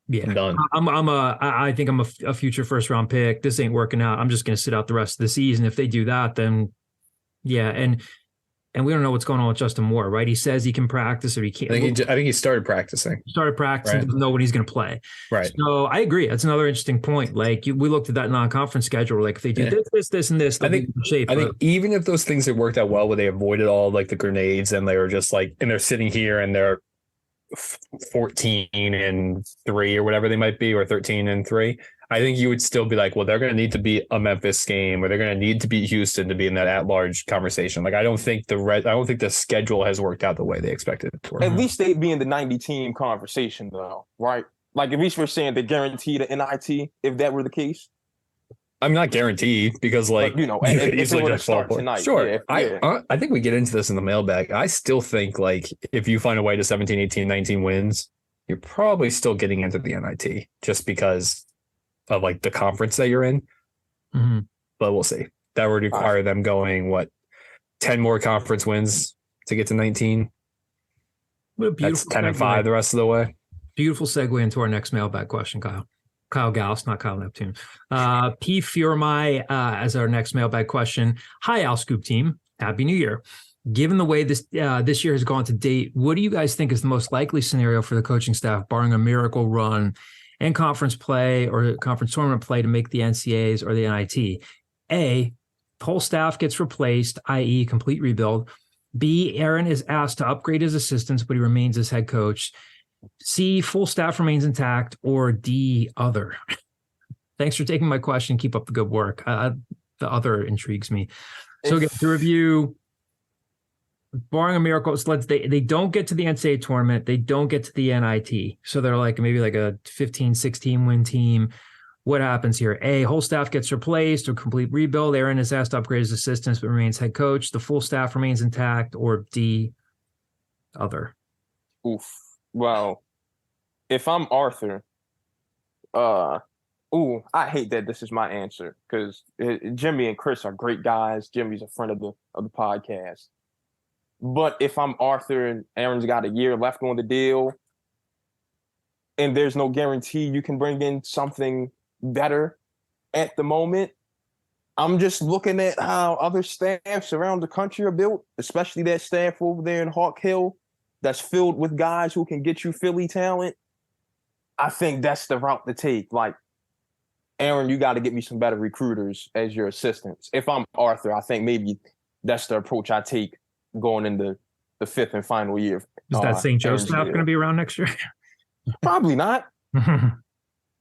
done. I think I'm a future first round pick. This ain't working out. I'm just going to sit out the rest of the season. If they do that, then and we don't know what's going on with Justin Moore, right? He says he can practice, or he can't. I think he started practicing. Right. Doesn't know when he's going to play. Right. So I agree. That's another interesting point. Like, we looked at that non-conference schedule. Like, if they do this, and this, I think even if those things had worked out well, where they avoided all like the grenades, and they were just like, and they're sitting here and they're 14-3 or whatever they might be, or 13-3. I think you would still be like, well, they're going to need to beat a Memphis game, or they're going to need to beat Houston to be in that at-large conversation. Like, I don't think the schedule has worked out the way they expected it to work. At least they'd be in the 90-team conversation, though, right? Like, at least we're saying they guaranteed an NIT if that were the case. I'm not guaranteed because, like, but, if they were to start tonight. Sure. Yeah. I think we get into this in the mailbag. I still think, like, if you find a way to 17, 18, 19 wins, you're probably still getting into the NIT just because of like the conference that you're in. Mm-hmm. But we'll see. That would require them going 10 more conference wins to get to 19. That's 10 and 5 the rest of the way. Beautiful segue into our next mailbag question, Kyle. Kyle Gauss, not Kyle Neptune. P. Fiormai as our next mailbag question. Hi, Al Scoop team. Happy New Year. Given the way this year has gone to date, what do you guys think is the most likely scenario for the coaching staff, barring a miracle run in conference play or conference tournament play to make the NCAAs or the NIT? A, whole staff gets replaced, i.e. complete rebuild. B, Aaron is asked to upgrade his assistants, but he remains as head coach. C, full staff remains intact. Or D, other. Thanks for taking my question. Keep up the good work. The other intrigues me. So again, to review, barring a miracle, so they don't get to the NCAA tournament. They don't get to the NIT. So they're like maybe like a 15, 16 win team. What happens here? A, whole staff gets replaced or complete rebuild. Aaron is asked to upgrade his assistants but remains head coach. The full staff remains intact. Or D, other. Oof. Well, if I'm Arthur, I hate that this is my answer because Jimmy and Chris are great guys. Jimmy's a friend of the podcast. But if I'm Arthur and Aaron's got a year left on the deal and there's no guarantee you can bring in something better at the moment, I'm just looking at how other staffs around the country are built, especially that staff over there in Hawk Hill that's filled with guys who can get you Philly talent. I think that's the route to take. Like, Aaron, you got to get me some better recruiters as your assistants. If I'm Arthur, I think maybe that's the approach I take going into the fifth and final year. Is that St. Joe's staff going to be around next year? Probably not.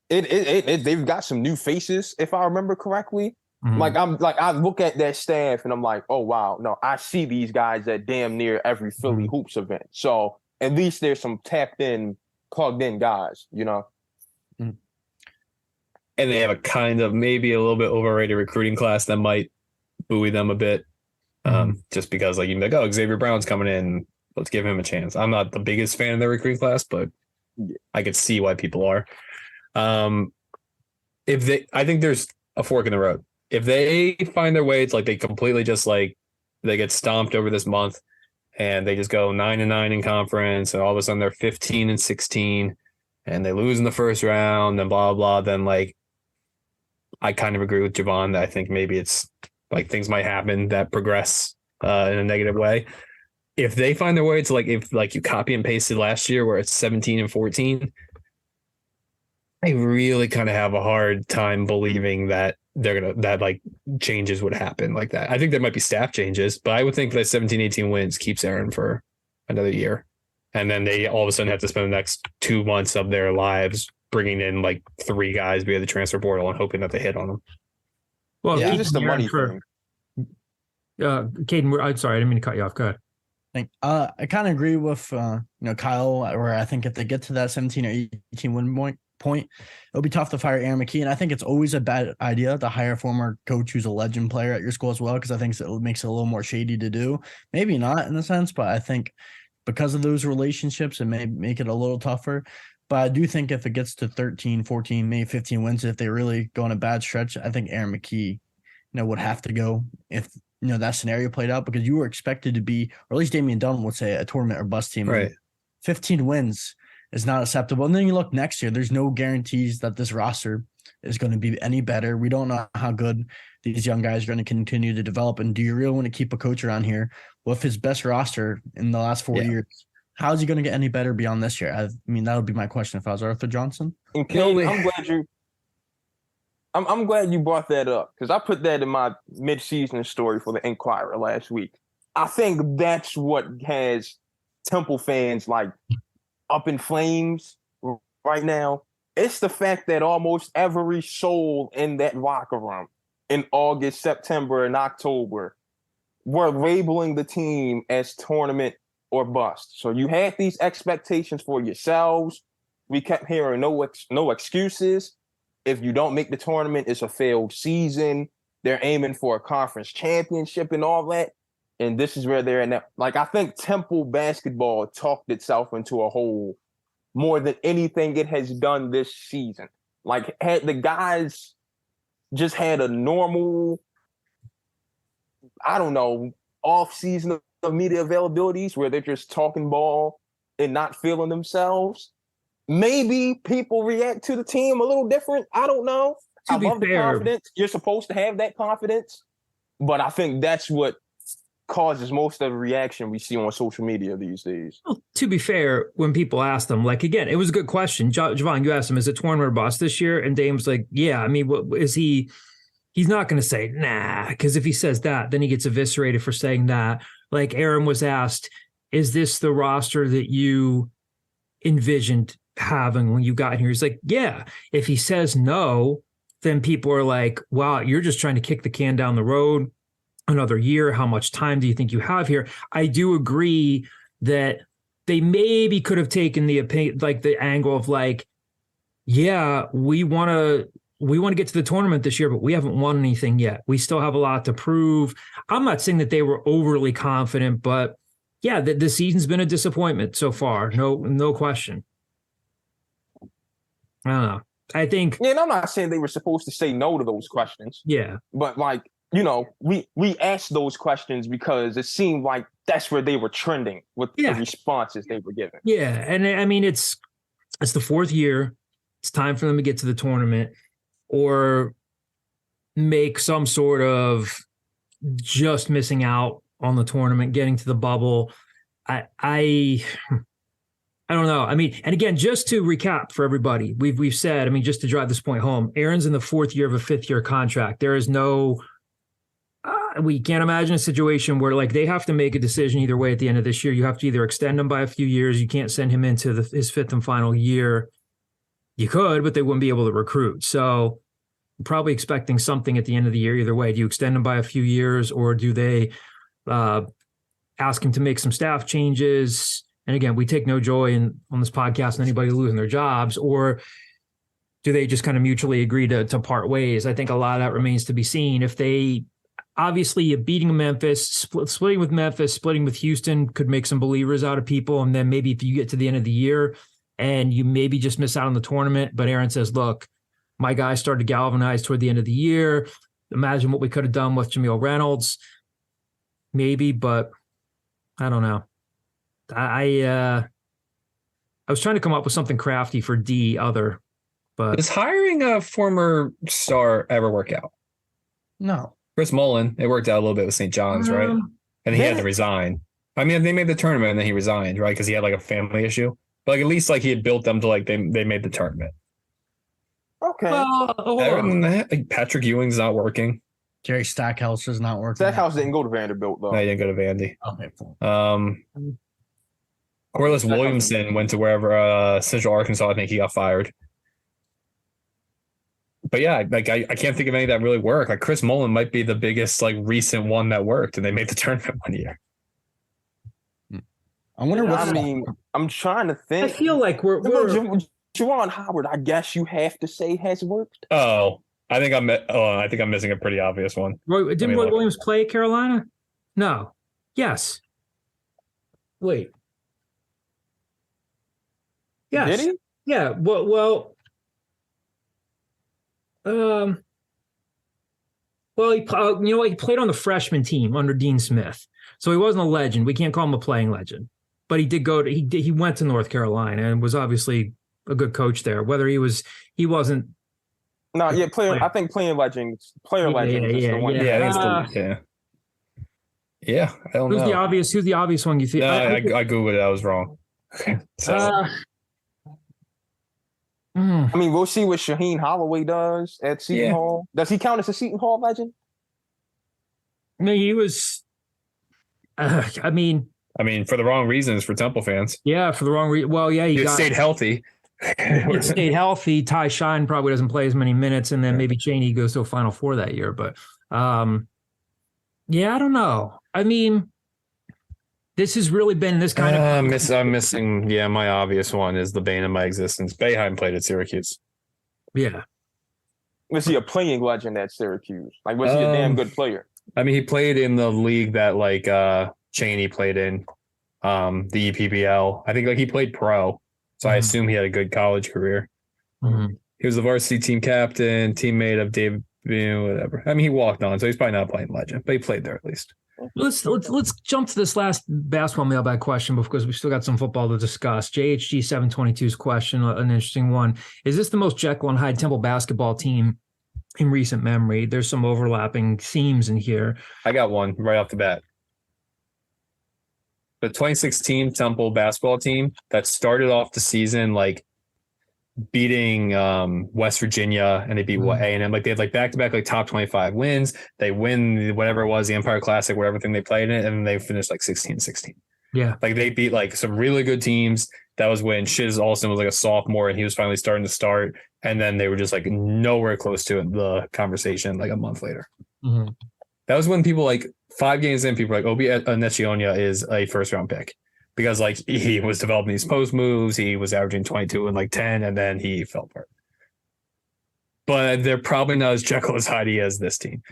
They've got some new faces, if I remember correctly. Mm-hmm. I look at that staff and I'm like, oh wow, no, I see these guys at damn near every Philly Hoops event. So at least there's some tapped in, plugged in guys, you know. And they have a kind of maybe a little bit overrated recruiting class that might buoy them a bit. Just because like you'd be like, oh, Xavier Brown's coming in, let's give him a chance. I'm not the biggest fan of their recruiting class, but I could see why people are. I think there's a fork in the road. If they find their way, it's like they completely just like they get stomped over this month and they just go 9-9 in conference and all of a sudden they're 15-16 and they lose in the first round and blah, blah, then like I kind of agree with Javon that I think maybe it's like things might happen that progress in a negative way. If they find their way to like, if like you copy and pasted last year where it's 17-14, I really kind of have a hard time believing that that like changes would happen like that. I think there might be staff changes, but I would think that 17-18 wins keeps Aaron for another year. And then they all of a sudden have to spend the next 2 months of their lives bringing in like 3 guys via the transfer portal and hoping that they hit on them. Well, yeah, it's just the money thing. Caden, I'm sorry, I didn't mean to cut you off. Go ahead. I kind of agree with Kyle, where I think if they get to that 17 or 18 win point, it'll be tough to fire Aaron McKee. And I think it's always a bad idea to hire a former coach who's a legend player at your school as well, because I think it makes it a little more shady to do. Maybe not in a sense, but I think because of those relationships, it may make it a little tougher. But I do think if it gets to 13, 14, maybe 15 wins, if they really go on a bad stretch, I think Aaron McKee, would have to go if that scenario played out, because you were expected to be, or at least Damian Dunn would say, a tournament or bust team. Right. 15 wins is not acceptable. And then you look next year, there's no guarantees that this roster is going to be any better. We don't know how good these young guys are going to continue to develop. And do you really want to keep a coach around here with his best roster in the last 4 years? How is he going to get any better beyond this year? I mean, that would be my question if I was Arthur Johnson. Okay, I'm glad you brought that up, because I put that in my mid-season story for the Inquirer last week. I think that's what has Temple fans like up in flames right now. It's the fact that almost every soul in that locker room in August, September, and October were labeling the team as tournament or bust. So you had these expectations for yourselves. We kept hearing no excuses. If you don't make the tournament, it's a failed season. They're aiming for a conference championship and all that. And this is where they're at now. Like, I think Temple basketball talked itself into a hole more than anything it has done this season. Like, had the guys just had a normal, I don't know, off season of media availabilities where they're just talking ball and not feeling themselves, maybe people react to the team a little different. I don't know. I love the confidence. You're supposed to have that confidence, but I think that's what causes most of the reaction we see on social media these days. Well, to be fair, when people ask them, like, again, it was a good question. Javon, you asked him, is it tournament or bust this year? And Dame's like, yeah, I mean, what is he? He's not going to say, nah, because if he says that, then he gets eviscerated for saying that. Like Aaron was asked, is this the roster that you envisioned having when you got here? He's like, yeah. If he says no, then people are like, wow, you're just trying to kick the can down the road another year. How much time do you think you have here? I do agree that they maybe could have taken the angle of like, yeah, we want to get to the tournament this year, but we haven't won anything yet. We still have a lot to prove. I'm not saying that they were overly confident, but yeah, the season's been a disappointment so far. No question. I don't know. I think. Yeah, and I'm not saying they were supposed to say no to those questions. Yeah. But like, you know, we asked those questions because it seemed like that's where they were trending with the responses they were giving. Yeah. And I mean, it's the fourth year. It's time for them to get to the tournament or make some sort of just missing out on the tournament, getting to the bubble. I don't know. I mean, and again, just to recap for everybody, we've said, I mean, just to drive this point home, Aaron's in the fourth year of a fifth-year contract. There is no, we can't imagine a situation where like they have to make a decision either way at the end of this year. You have to either extend him by a few years. You can't send him into his fifth and final year. You could, but they wouldn't be able to recruit. So I'm probably expecting something at the end of the year either way. Do you extend him by a few years or do they ask him to make some staff changes? And again, we take no joy on this podcast in anybody losing their jobs, or do they just kind of mutually agree to part ways? I think a lot of that remains to be seen. If they obviously beating Memphis, splitting with Memphis, splitting with Houston could make some believers out of people. And then maybe if you get to the end of the year and you maybe just miss out on the tournament, but Aaron says, look, my guys started to galvanize toward the end of the year. Imagine what we could have done with Jameel Reynolds. Maybe, but I don't know. I was trying to come up with something crafty for but does hiring a former star ever work out? No. Chris Mullen, it worked out a little bit with St. John's, right? And he had to resign. I mean, they made the tournament and then he resigned, right? Because he had like a family issue. But like at least like he had built them to like they made the tournament. Okay. well, Other than that, like Patrick Ewing's not working. Jerry Stackhouse is not working. Stackhouse didn't go to Vanderbilt though. No, he didn't go to Vandy. Okay, cool. Corliss Williamson went to wherever Central Arkansas. I think he got fired. But yeah, like I can't think of any that really worked. Like Chris Mullen might be the biggest like recent one that worked, and they made the tournament one year. I wonder what. I mean, I'm trying to think. I feel like we're Juwan Howard, I guess you have to say has worked. Oh, I think I'm missing a pretty obvious one. Didn't Roy Williams play at Carolina? No. Yes. Wait. Yes. Did he? Yeah. Well. He played on the freshman team under Dean Smith, so he wasn't a legend. We can't call him a playing legend, but he did he went to North Carolina and was obviously a good coach there. Whether he wasn't. No, yeah, player. I think legend is the one. Yeah, I don't know. Who's the obvious one you think? I googled it. I was wrong. Okay. So. I mean, we'll see what Shaheen Holloway does at Seton Hall. Does he count as a Seton Hall legend? No, he was. I mean, for the wrong reasons for Temple fans. Yeah, for the wrong reason. Well, yeah, he stayed healthy. If stayed healthy, Ty Shine probably doesn't play as many minutes, and then maybe Chaney goes to a Final Four that year. But yeah, I don't know. I mean, this has really been this kind of. I'm missing. Yeah, my obvious one is the bane of my existence. Boeheim played at Syracuse. Yeah. Was he a playing legend at Syracuse? Like, was he a damn good player? I mean, he played in the league that like Chaney played in, the EPBL. I think like he played pro, so I assume he had a good college career. Mm-hmm. He was the varsity team captain, teammate of Dave, whatever. I mean, he walked on, so he's probably not playing legend, but he played there at least. Let's jump to this last basketball mailbag question because we still got some football to discuss. JHG 722's question, an interesting one. Is this the most Jekyll and Hyde Temple basketball team in recent memory? There's some overlapping themes in here. I got one right off the bat. The 2016 Temple basketball team that started off the season like beating West Virginia, and they beat A&M. Like they had like back-to-back like top 25 wins. They win whatever it was, the Empire Classic, whatever thing they played in it, and they finished like 16-16. Yeah. Like they beat like some really good teams. That was when Shiz Olsen was like a sophomore and he was finally starting to start. And then they were just like nowhere close to it, the conversation like a month later. Mm-hmm. That was when people like 5 games in, people were like, Obi Nechionia is a first round pick. Because like he was developing these post moves, he was averaging 22 and like 10, and then he fell apart. But they're probably not as Jekyll as Hyde as this team.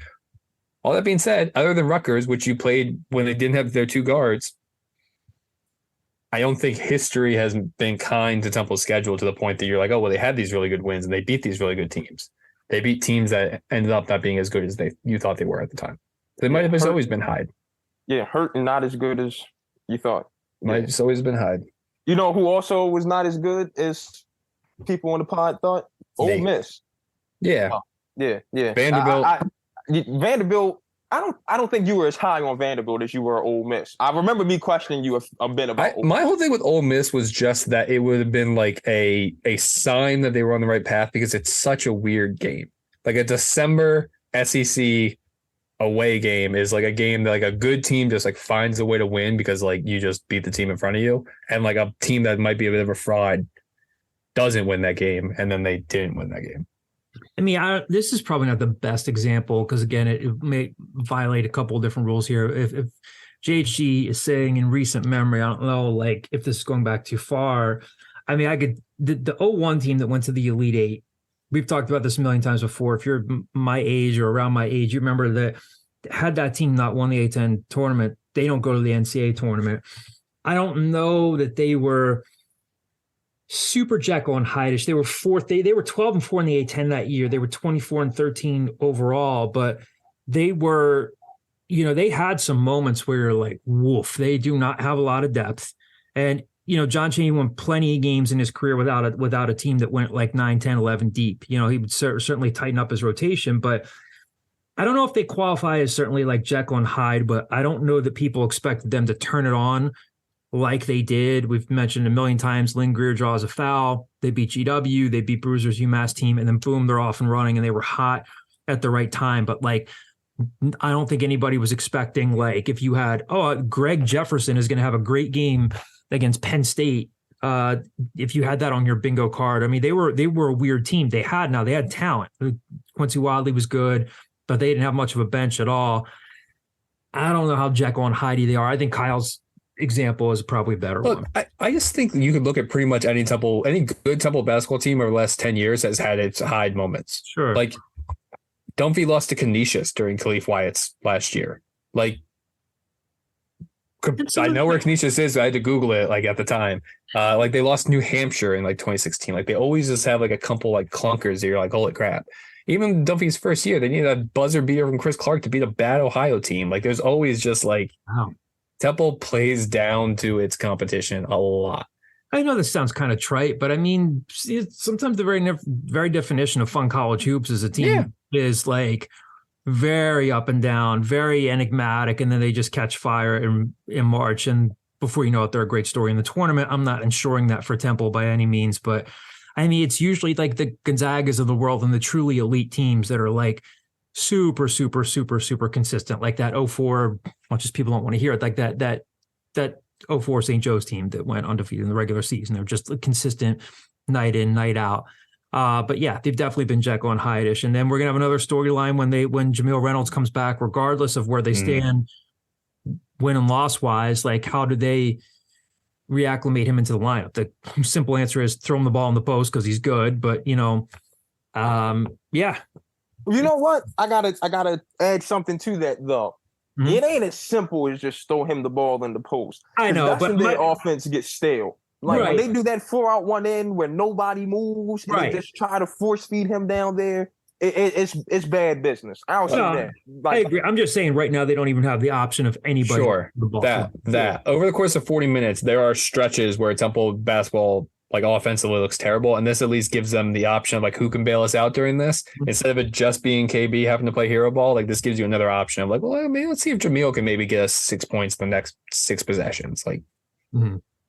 All that being said, other than Rutgers, which you played when they didn't have their 2 guards, I don't think history has been kind to Temple's schedule to the point that you're like, oh, well, they had these really good wins and they beat these really good teams. They beat teams that ended up not being as good as you thought they were at the time. They might have just always been Hyde. Yeah, hurt and not as good as you thought. Might just always been Hyde. You know who also was not as good as people on the pod thought? Ole Miss. Yeah. Yeah. Vanderbilt. Vanderbilt. I don't think you were as high on Vanderbilt as you were Ole Miss. I remember me questioning you a bit about Ole Miss. My whole thing with Ole Miss was just that it would have been like a sign that they were on the right path because it's such a weird game. Like a December SEC away game is like a game that like a good team just like finds a way to win because like you just beat the team in front of you, and like a team that might be a bit of a fraud doesn't win that game, and then they didn't win that game. I mean, this is probably not the best example because again, it may violate a couple of different rules here. If JHG is saying in recent memory, I don't know, like if this is going back too far. I mean, I could the 01 team that went to the Elite Eight. We've talked about this a million times before. If you're my age or around my age, you remember that had that team not won the A10 tournament, they don't go to the NCAA tournament. I don't know that they were super Jekyll and Hyde-ish. They were fourth. They were 12-4 in the A10 that year. They were 24-13 overall, but they were, they had some moments where you're like, woof, they do not have a lot of depth. And John Chaney won plenty of games in his career without a team that went like 9, 10, 11 deep. He would certainly tighten up his rotation, but I don't know if they qualify as certainly like Jekyll and Hyde, but I don't know that people expected them to turn it on like they did. We've mentioned a million times, Lynn Greer draws a foul. They beat GW, they beat Bruiser's UMass team, and then boom, they're off and running, and they were hot at the right time. But like, I don't think anybody was expecting like if you had, Greg Jefferson is going to have a great game against Penn State. If you had that on your bingo card, I mean, they were a weird team. They had talent. Quincy Wadley was good, but they didn't have much of a bench at all. I don't know how Jekyll and Hyde they are. I think Kyle's example is probably a better one. I just think you could look at pretty much any good Temple basketball team over the last 10 years has had its Hyde moments. Sure. Like Dunphy lost to Canisius during Khalif Wyatt's last year. Like, I know where Canisius is. I had to Google it like at the time. Like they lost New Hampshire in like 2016. Like they always just have like a couple like clunkers that you're like, holy crap. Even Dunphy's first year, they needed a buzzer beater from Chris Clark to beat a bad Ohio team. Like there's always just like Temple plays down to its competition a lot. I know this sounds kind of trite, but I mean, sometimes the very definition of fun college hoops as a team is like very up and down, very enigmatic, and then they just catch fire in March, and before you know it, they're a great story in the tournament. I'm not ensuring that for Temple by any means, but I mean, it's usually like the Gonzagas of the world and the truly elite teams that are like super, super, super, super consistent, like that 04, much as people don't want to hear it, like that 04 St. Joe's team that went undefeated in the regular season. They're just consistent, night in, night out. But yeah, they've definitely been Jekyll and Hyde-ish. And then we're gonna have another storyline when Jamil Reynolds comes back, regardless of where they stand, win and loss wise. Like, how do they reacclimate him into the lineup? The simple answer is throw him the ball in the post because he's good. But yeah. You know what? I gotta add something to that though. Mhm. It ain't as simple as just throw him the ball in the post. I know, that's but when their offense gets stale. Like Right. when they do that 4 out 1 in where nobody moves and Right. they just try to force feed him down there, it's bad business. I'll say No, that. I Like, agree. I'm just saying right now they don't even have the option of anybody. Sure. The ball. That over the course of 40 minutes, there are stretches where Temple basketball, like offensively, looks terrible, and this at least gives them the option of like who can bail us out during this instead of it just being KB having to play hero ball. Like this gives you another option of like, well, maybe let's see if Jamil can maybe get us 6 points the next 6 possessions. Like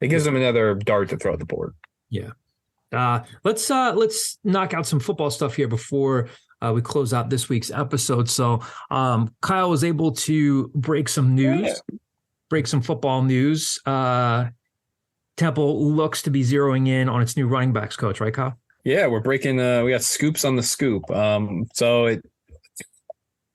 it gives them another dart to throw at the board. Yeah. Let's knock out some football stuff here before we close out this week's episode. So Kyle was able to break some news, break some football news. Temple looks to be zeroing in on its new running backs coach, right, Kyle? Yeah, we're breaking. We got scoops on the scoop.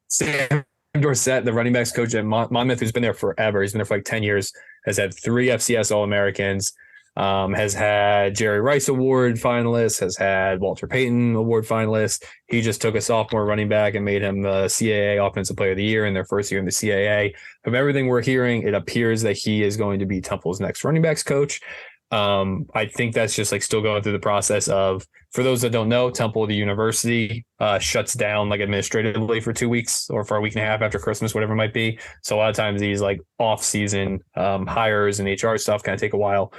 Stan Drayton, the running backs coach at Monmouth, who's been there forever. He's been there for like 10 years. Has had 3 FCS All-Americans. Has had Jerry Rice Award finalist. Has had Walter Payton Award finalist. He just took a sophomore running back and made him the CAA Offensive Player of the Year in their first year in the CAA. From everything we're hearing, it appears that he is going to be Temple's next running backs coach. I think that's just like still going through the process of, for those that don't know, Temple, the university, shuts down like administratively for 2 weeks or for a week and a half after Christmas, whatever it might be. So a lot of times these like off-season hires and HR stuff kind of take a while.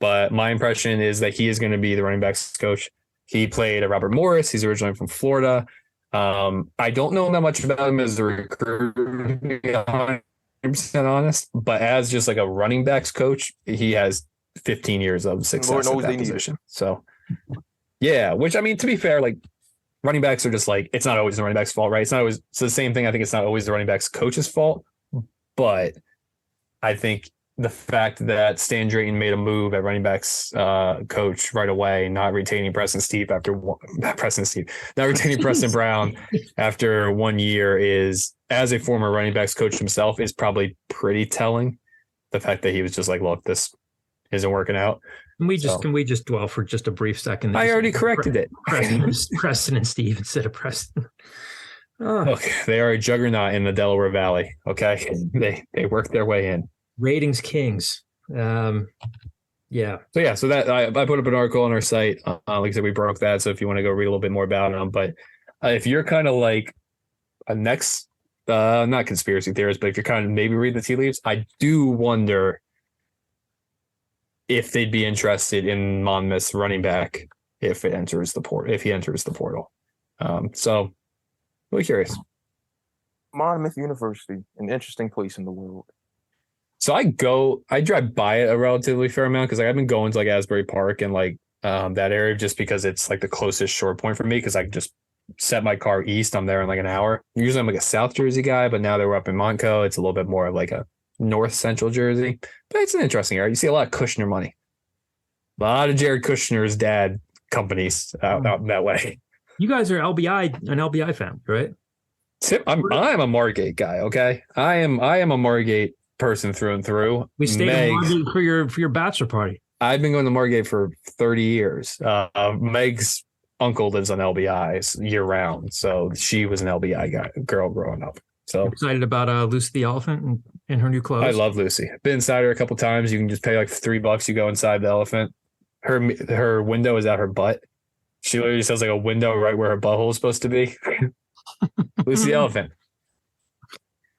But my impression is that he is going to be the running backs coach. He played at Robert Morris. He's originally from Florida. I don't know that much about him as a recruiter, to be 100% honest, but as just like a running backs coach, he has 15 years of success at that position. So yeah, which I mean, to be fair, like running backs are just like, it's not always the running back's fault, right? It's not always, it's the same thing. I think it's not always the running back's coach's fault, but I think the fact that Stan Drayton made a move at running backs coach right away, not retaining not retaining Preston Brown after 1 year is, as a former running backs coach himself, is probably pretty telling. The fact that he was just like, look, this isn't working out. Can we just dwell for just a brief second? I already corrected it. Preston and Steve instead of Preston. Oh. Look, they are a juggernaut in the Delaware Valley. Okay, they work their way in. Ratings kings. Yeah. So that I put up an article on our site. Like I said, we broke that. So if you want to go read a little bit more about them, but if you're kind of like a next, not conspiracy theorist, but if you're kind of maybe read the tea leaves, I do wonder if they'd be interested in Monmouth's running back if he enters the portal. So really curious. Monmouth University, an interesting place in the world. So I drive by it a relatively fair amount because I've been going to like Asbury Park and like that area just because it's like the closest short point for me because I can just set my car east. I'm there in like an hour. Usually I'm like a South Jersey guy, but now that we're up in Montco, it's a little bit more of like a North Central Jersey. But it's an interesting area. You see a lot of Kushner money. A lot of Jared Kushner's dad companies out that way. You guys are an LBI fan, right? I'm a Margate guy. Okay, I am a Margate person through and through. We stayed in Margate for your bachelor party. I've been going to Margate for 30 years. Meg's uncle lives on LBI year round, so she was an LBI girl growing up. So excited about Lucy the elephant and her new clothes. I love Lucy. Been inside her a couple times. You can just pay like $3. You go inside the elephant. Her window is at her butt. She literally just has like a window right where her butthole is supposed to be. Lucy the elephant.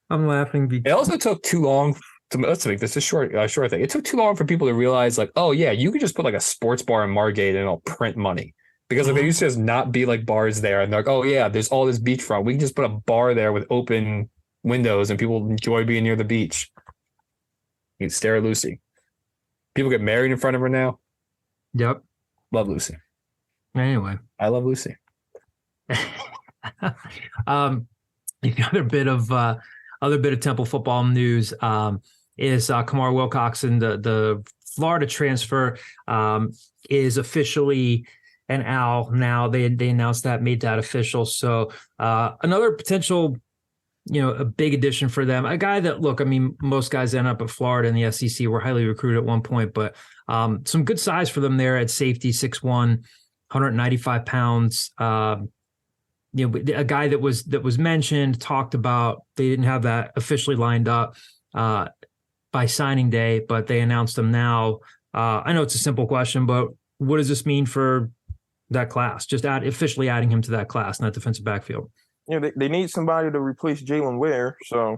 I'm laughing because it also took too long. Let's make this a short thing. It took too long for people to realize, like, oh yeah, you could just put like a sports bar in Margate and it'll print money. Because like, there used to just not be like bars there, and they're like, oh yeah, there's all this beachfront. We can just put a bar there with open windows, and people enjoy being near the beach. You can stare at Lucy. People get married in front of her now. Yep, love Lucy. Anyway, I love Lucy. Another bit of Temple football news is Kamar Wilcoxon, the Florida transfer is officially an Al now. They announced that, made that official. So another potential, a big addition for them. A guy that, look, I mean, most guys end up at Florida in the SEC were highly recruited at one point, but some good size for them there at safety, 6'1", 195 pounds. A guy that was mentioned, talked about. They didn't have that officially lined up by signing day, but they announced them now. I know it's a simple question, but what does this mean for that class? Just officially adding him to that class, not defensive backfield. Yeah, they need somebody to replace Jalen Ware. So,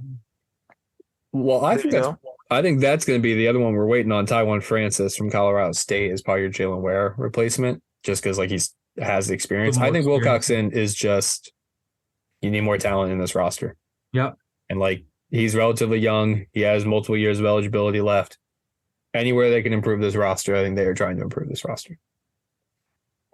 well, I think that's going to be the other one we're waiting on. Tywan Francis from Colorado State is probably your Jalen Ware replacement, just because he has the experience. I think Wilcoxon is just, you need more talent in this roster. Yep. And he's relatively young. He has multiple years of eligibility left. Anywhere they can improve this roster, I think they are trying to improve this roster.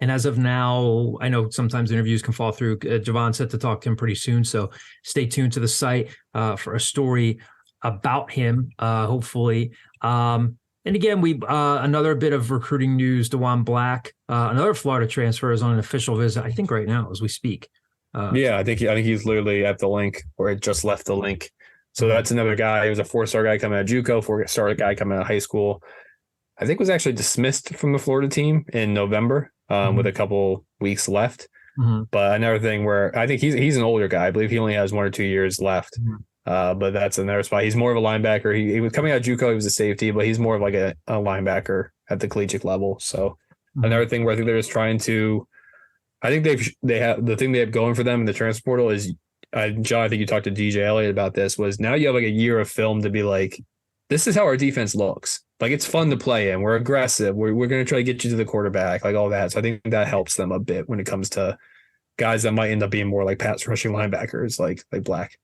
And as of now, I know sometimes interviews can fall through. Javon's set to talk to him pretty soon, so stay tuned to the site for a story about him, hopefully. And again, we another bit of recruiting news. DeJuan Black, another Florida transfer, is on an official visit, I think, right now as we speak. I think he's literally at the link, or it just left the link. So that's another guy. He was a 4-star guy coming out of JUCO, 4-star guy coming out of high school. I think was actually dismissed from the Florida team in November. With a couple weeks left. But another thing where I think he's an older guy. I believe he only has 1 or 2 years left. But that's another spot. He's more of a linebacker. He was coming out of JUCO. He was a safety, but he's more of a linebacker at the collegiate level. So another thing where I think they're just trying to, I think they have the thing they have going for them in the transfer portal is, John, I think you talked to DJ Elliott about this, was now you have a year of film to be this is how our defense looks. It's fun to play in. We're aggressive. We're going to try to get you to the quarterback, all that. So I think that helps them a bit when it comes to guys that might end up being more pass rushing linebackers, like Black.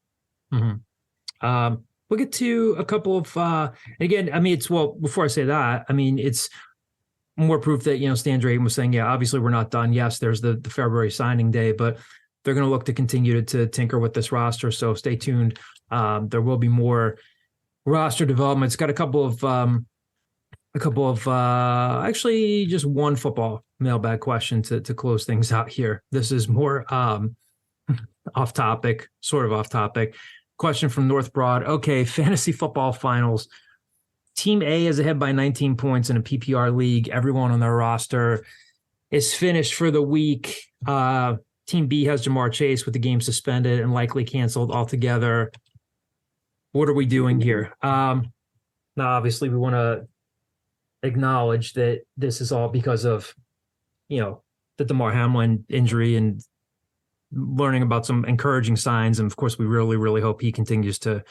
We'll get to a couple of, again, I mean, before I say that, I mean, it's more proof that, Stan Drayton was saying, yeah, obviously we're not done. Yes, there's the February signing day, but they're going to look to continue to tinker with this roster. So stay tuned. There will be more roster development. It's got a couple of actually just one football mailbag question to close things out here. This is more off topic. Question from North Broad. Okay, fantasy football finals. Team A is ahead by 19 points in a PPR league. Everyone on their roster is finished for the week. Team B has Jamar Chase with the game suspended and likely canceled altogether. What are we doing here? Now, obviously, we want to acknowledge that this is all because of, the Damar Hamlin injury and learning about some encouraging signs. And of course, we really, really hope he continues to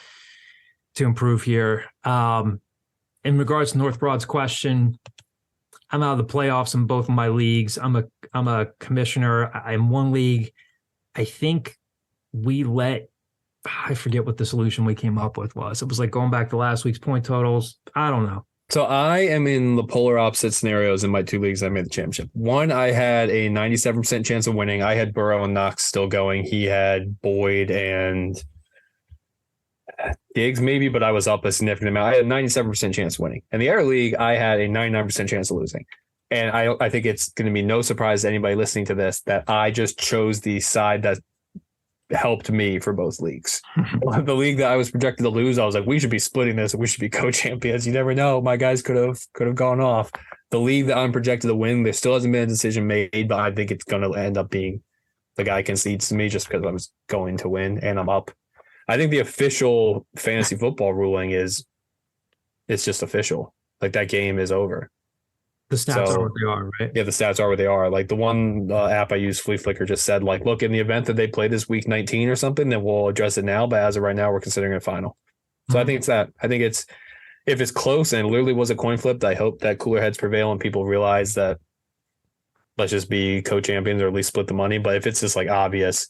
improve here. In regards to North Broad's question, I'm out of the playoffs in both of my leagues. I'm a commissioner. I'm one league. I think I forget what the solution we came up with was. It was going back to last week's point totals. I don't know. So I am in the polar opposite scenarios in my 2 leagues. I made the championship. One, I had a 97% chance of winning. I had Burrow and Knox still going. He had Boyd and Diggs maybe, but I was up a significant amount. I had a 97% chance of winning. In the other league, I had a 99% chance of losing. And I think it's going to be no surprise to anybody listening to this that I just chose the side that helped me for both leagues. The league that I was projected to lose, I was like, we should be splitting this. We should be co-champions. You never know. My guys could have gone off. The league that I'm projected to win, there still hasn't been a decision made, but I think it's going to end up being the guy concedes to me just because I was going to win and I'm up. I think the official fantasy football ruling is it's just official. That game is over. The stats are what they are, right? Yeah, the stats are what they are. The one app I use, Flea Flicker, just said, look, in the event that they play this week 19 or something, then we'll address it now. But as of right now, we're considering it final. So I think it's that. I think it's, if it's close and it literally was a coin flip, I hope that cooler heads prevail and people realize that let's just be co-champions or at least split the money. But if it's just obvious,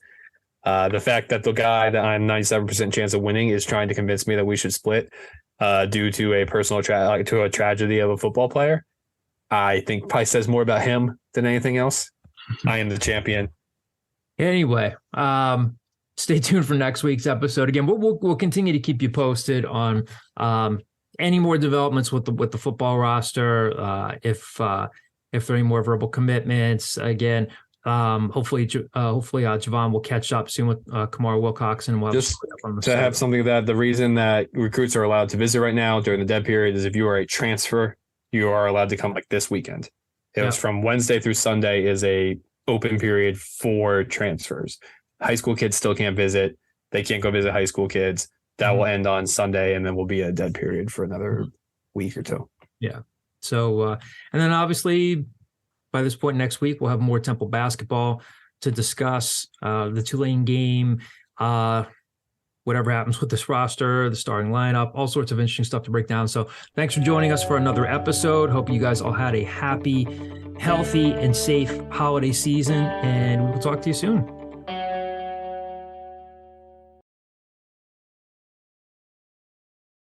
the fact that the guy that I'm 97% chance of winning is trying to convince me that we should split due to a personal to a tragedy of a football player, I think probably says more about him than anything else. I am the champion. Anyway, stay tuned for next week's episode. Again, we'll continue to keep you posted on any more developments with the football roster, if there are any more verbal commitments, again, hopefully Javon will catch up soon with Kamara Wilcox, and we'll just to have something that the reason that recruits are allowed to visit right now during the dead period is if you are a transfer, you are allowed to come like this weekend. It was from Wednesday through Sunday is a open period for transfers. High school kids still can't visit. They can't go visit high school kids. That will end on Sunday, and then will be a dead period for another week or two. Yeah. So, and then obviously by this point next week, we'll have more Temple basketball to discuss, the Tulane game, whatever happens with this roster, the starting lineup, all sorts of interesting stuff to break down. So thanks for joining us for another episode. Hope you guys all had a happy, healthy, and safe holiday season, and we'll talk to you soon.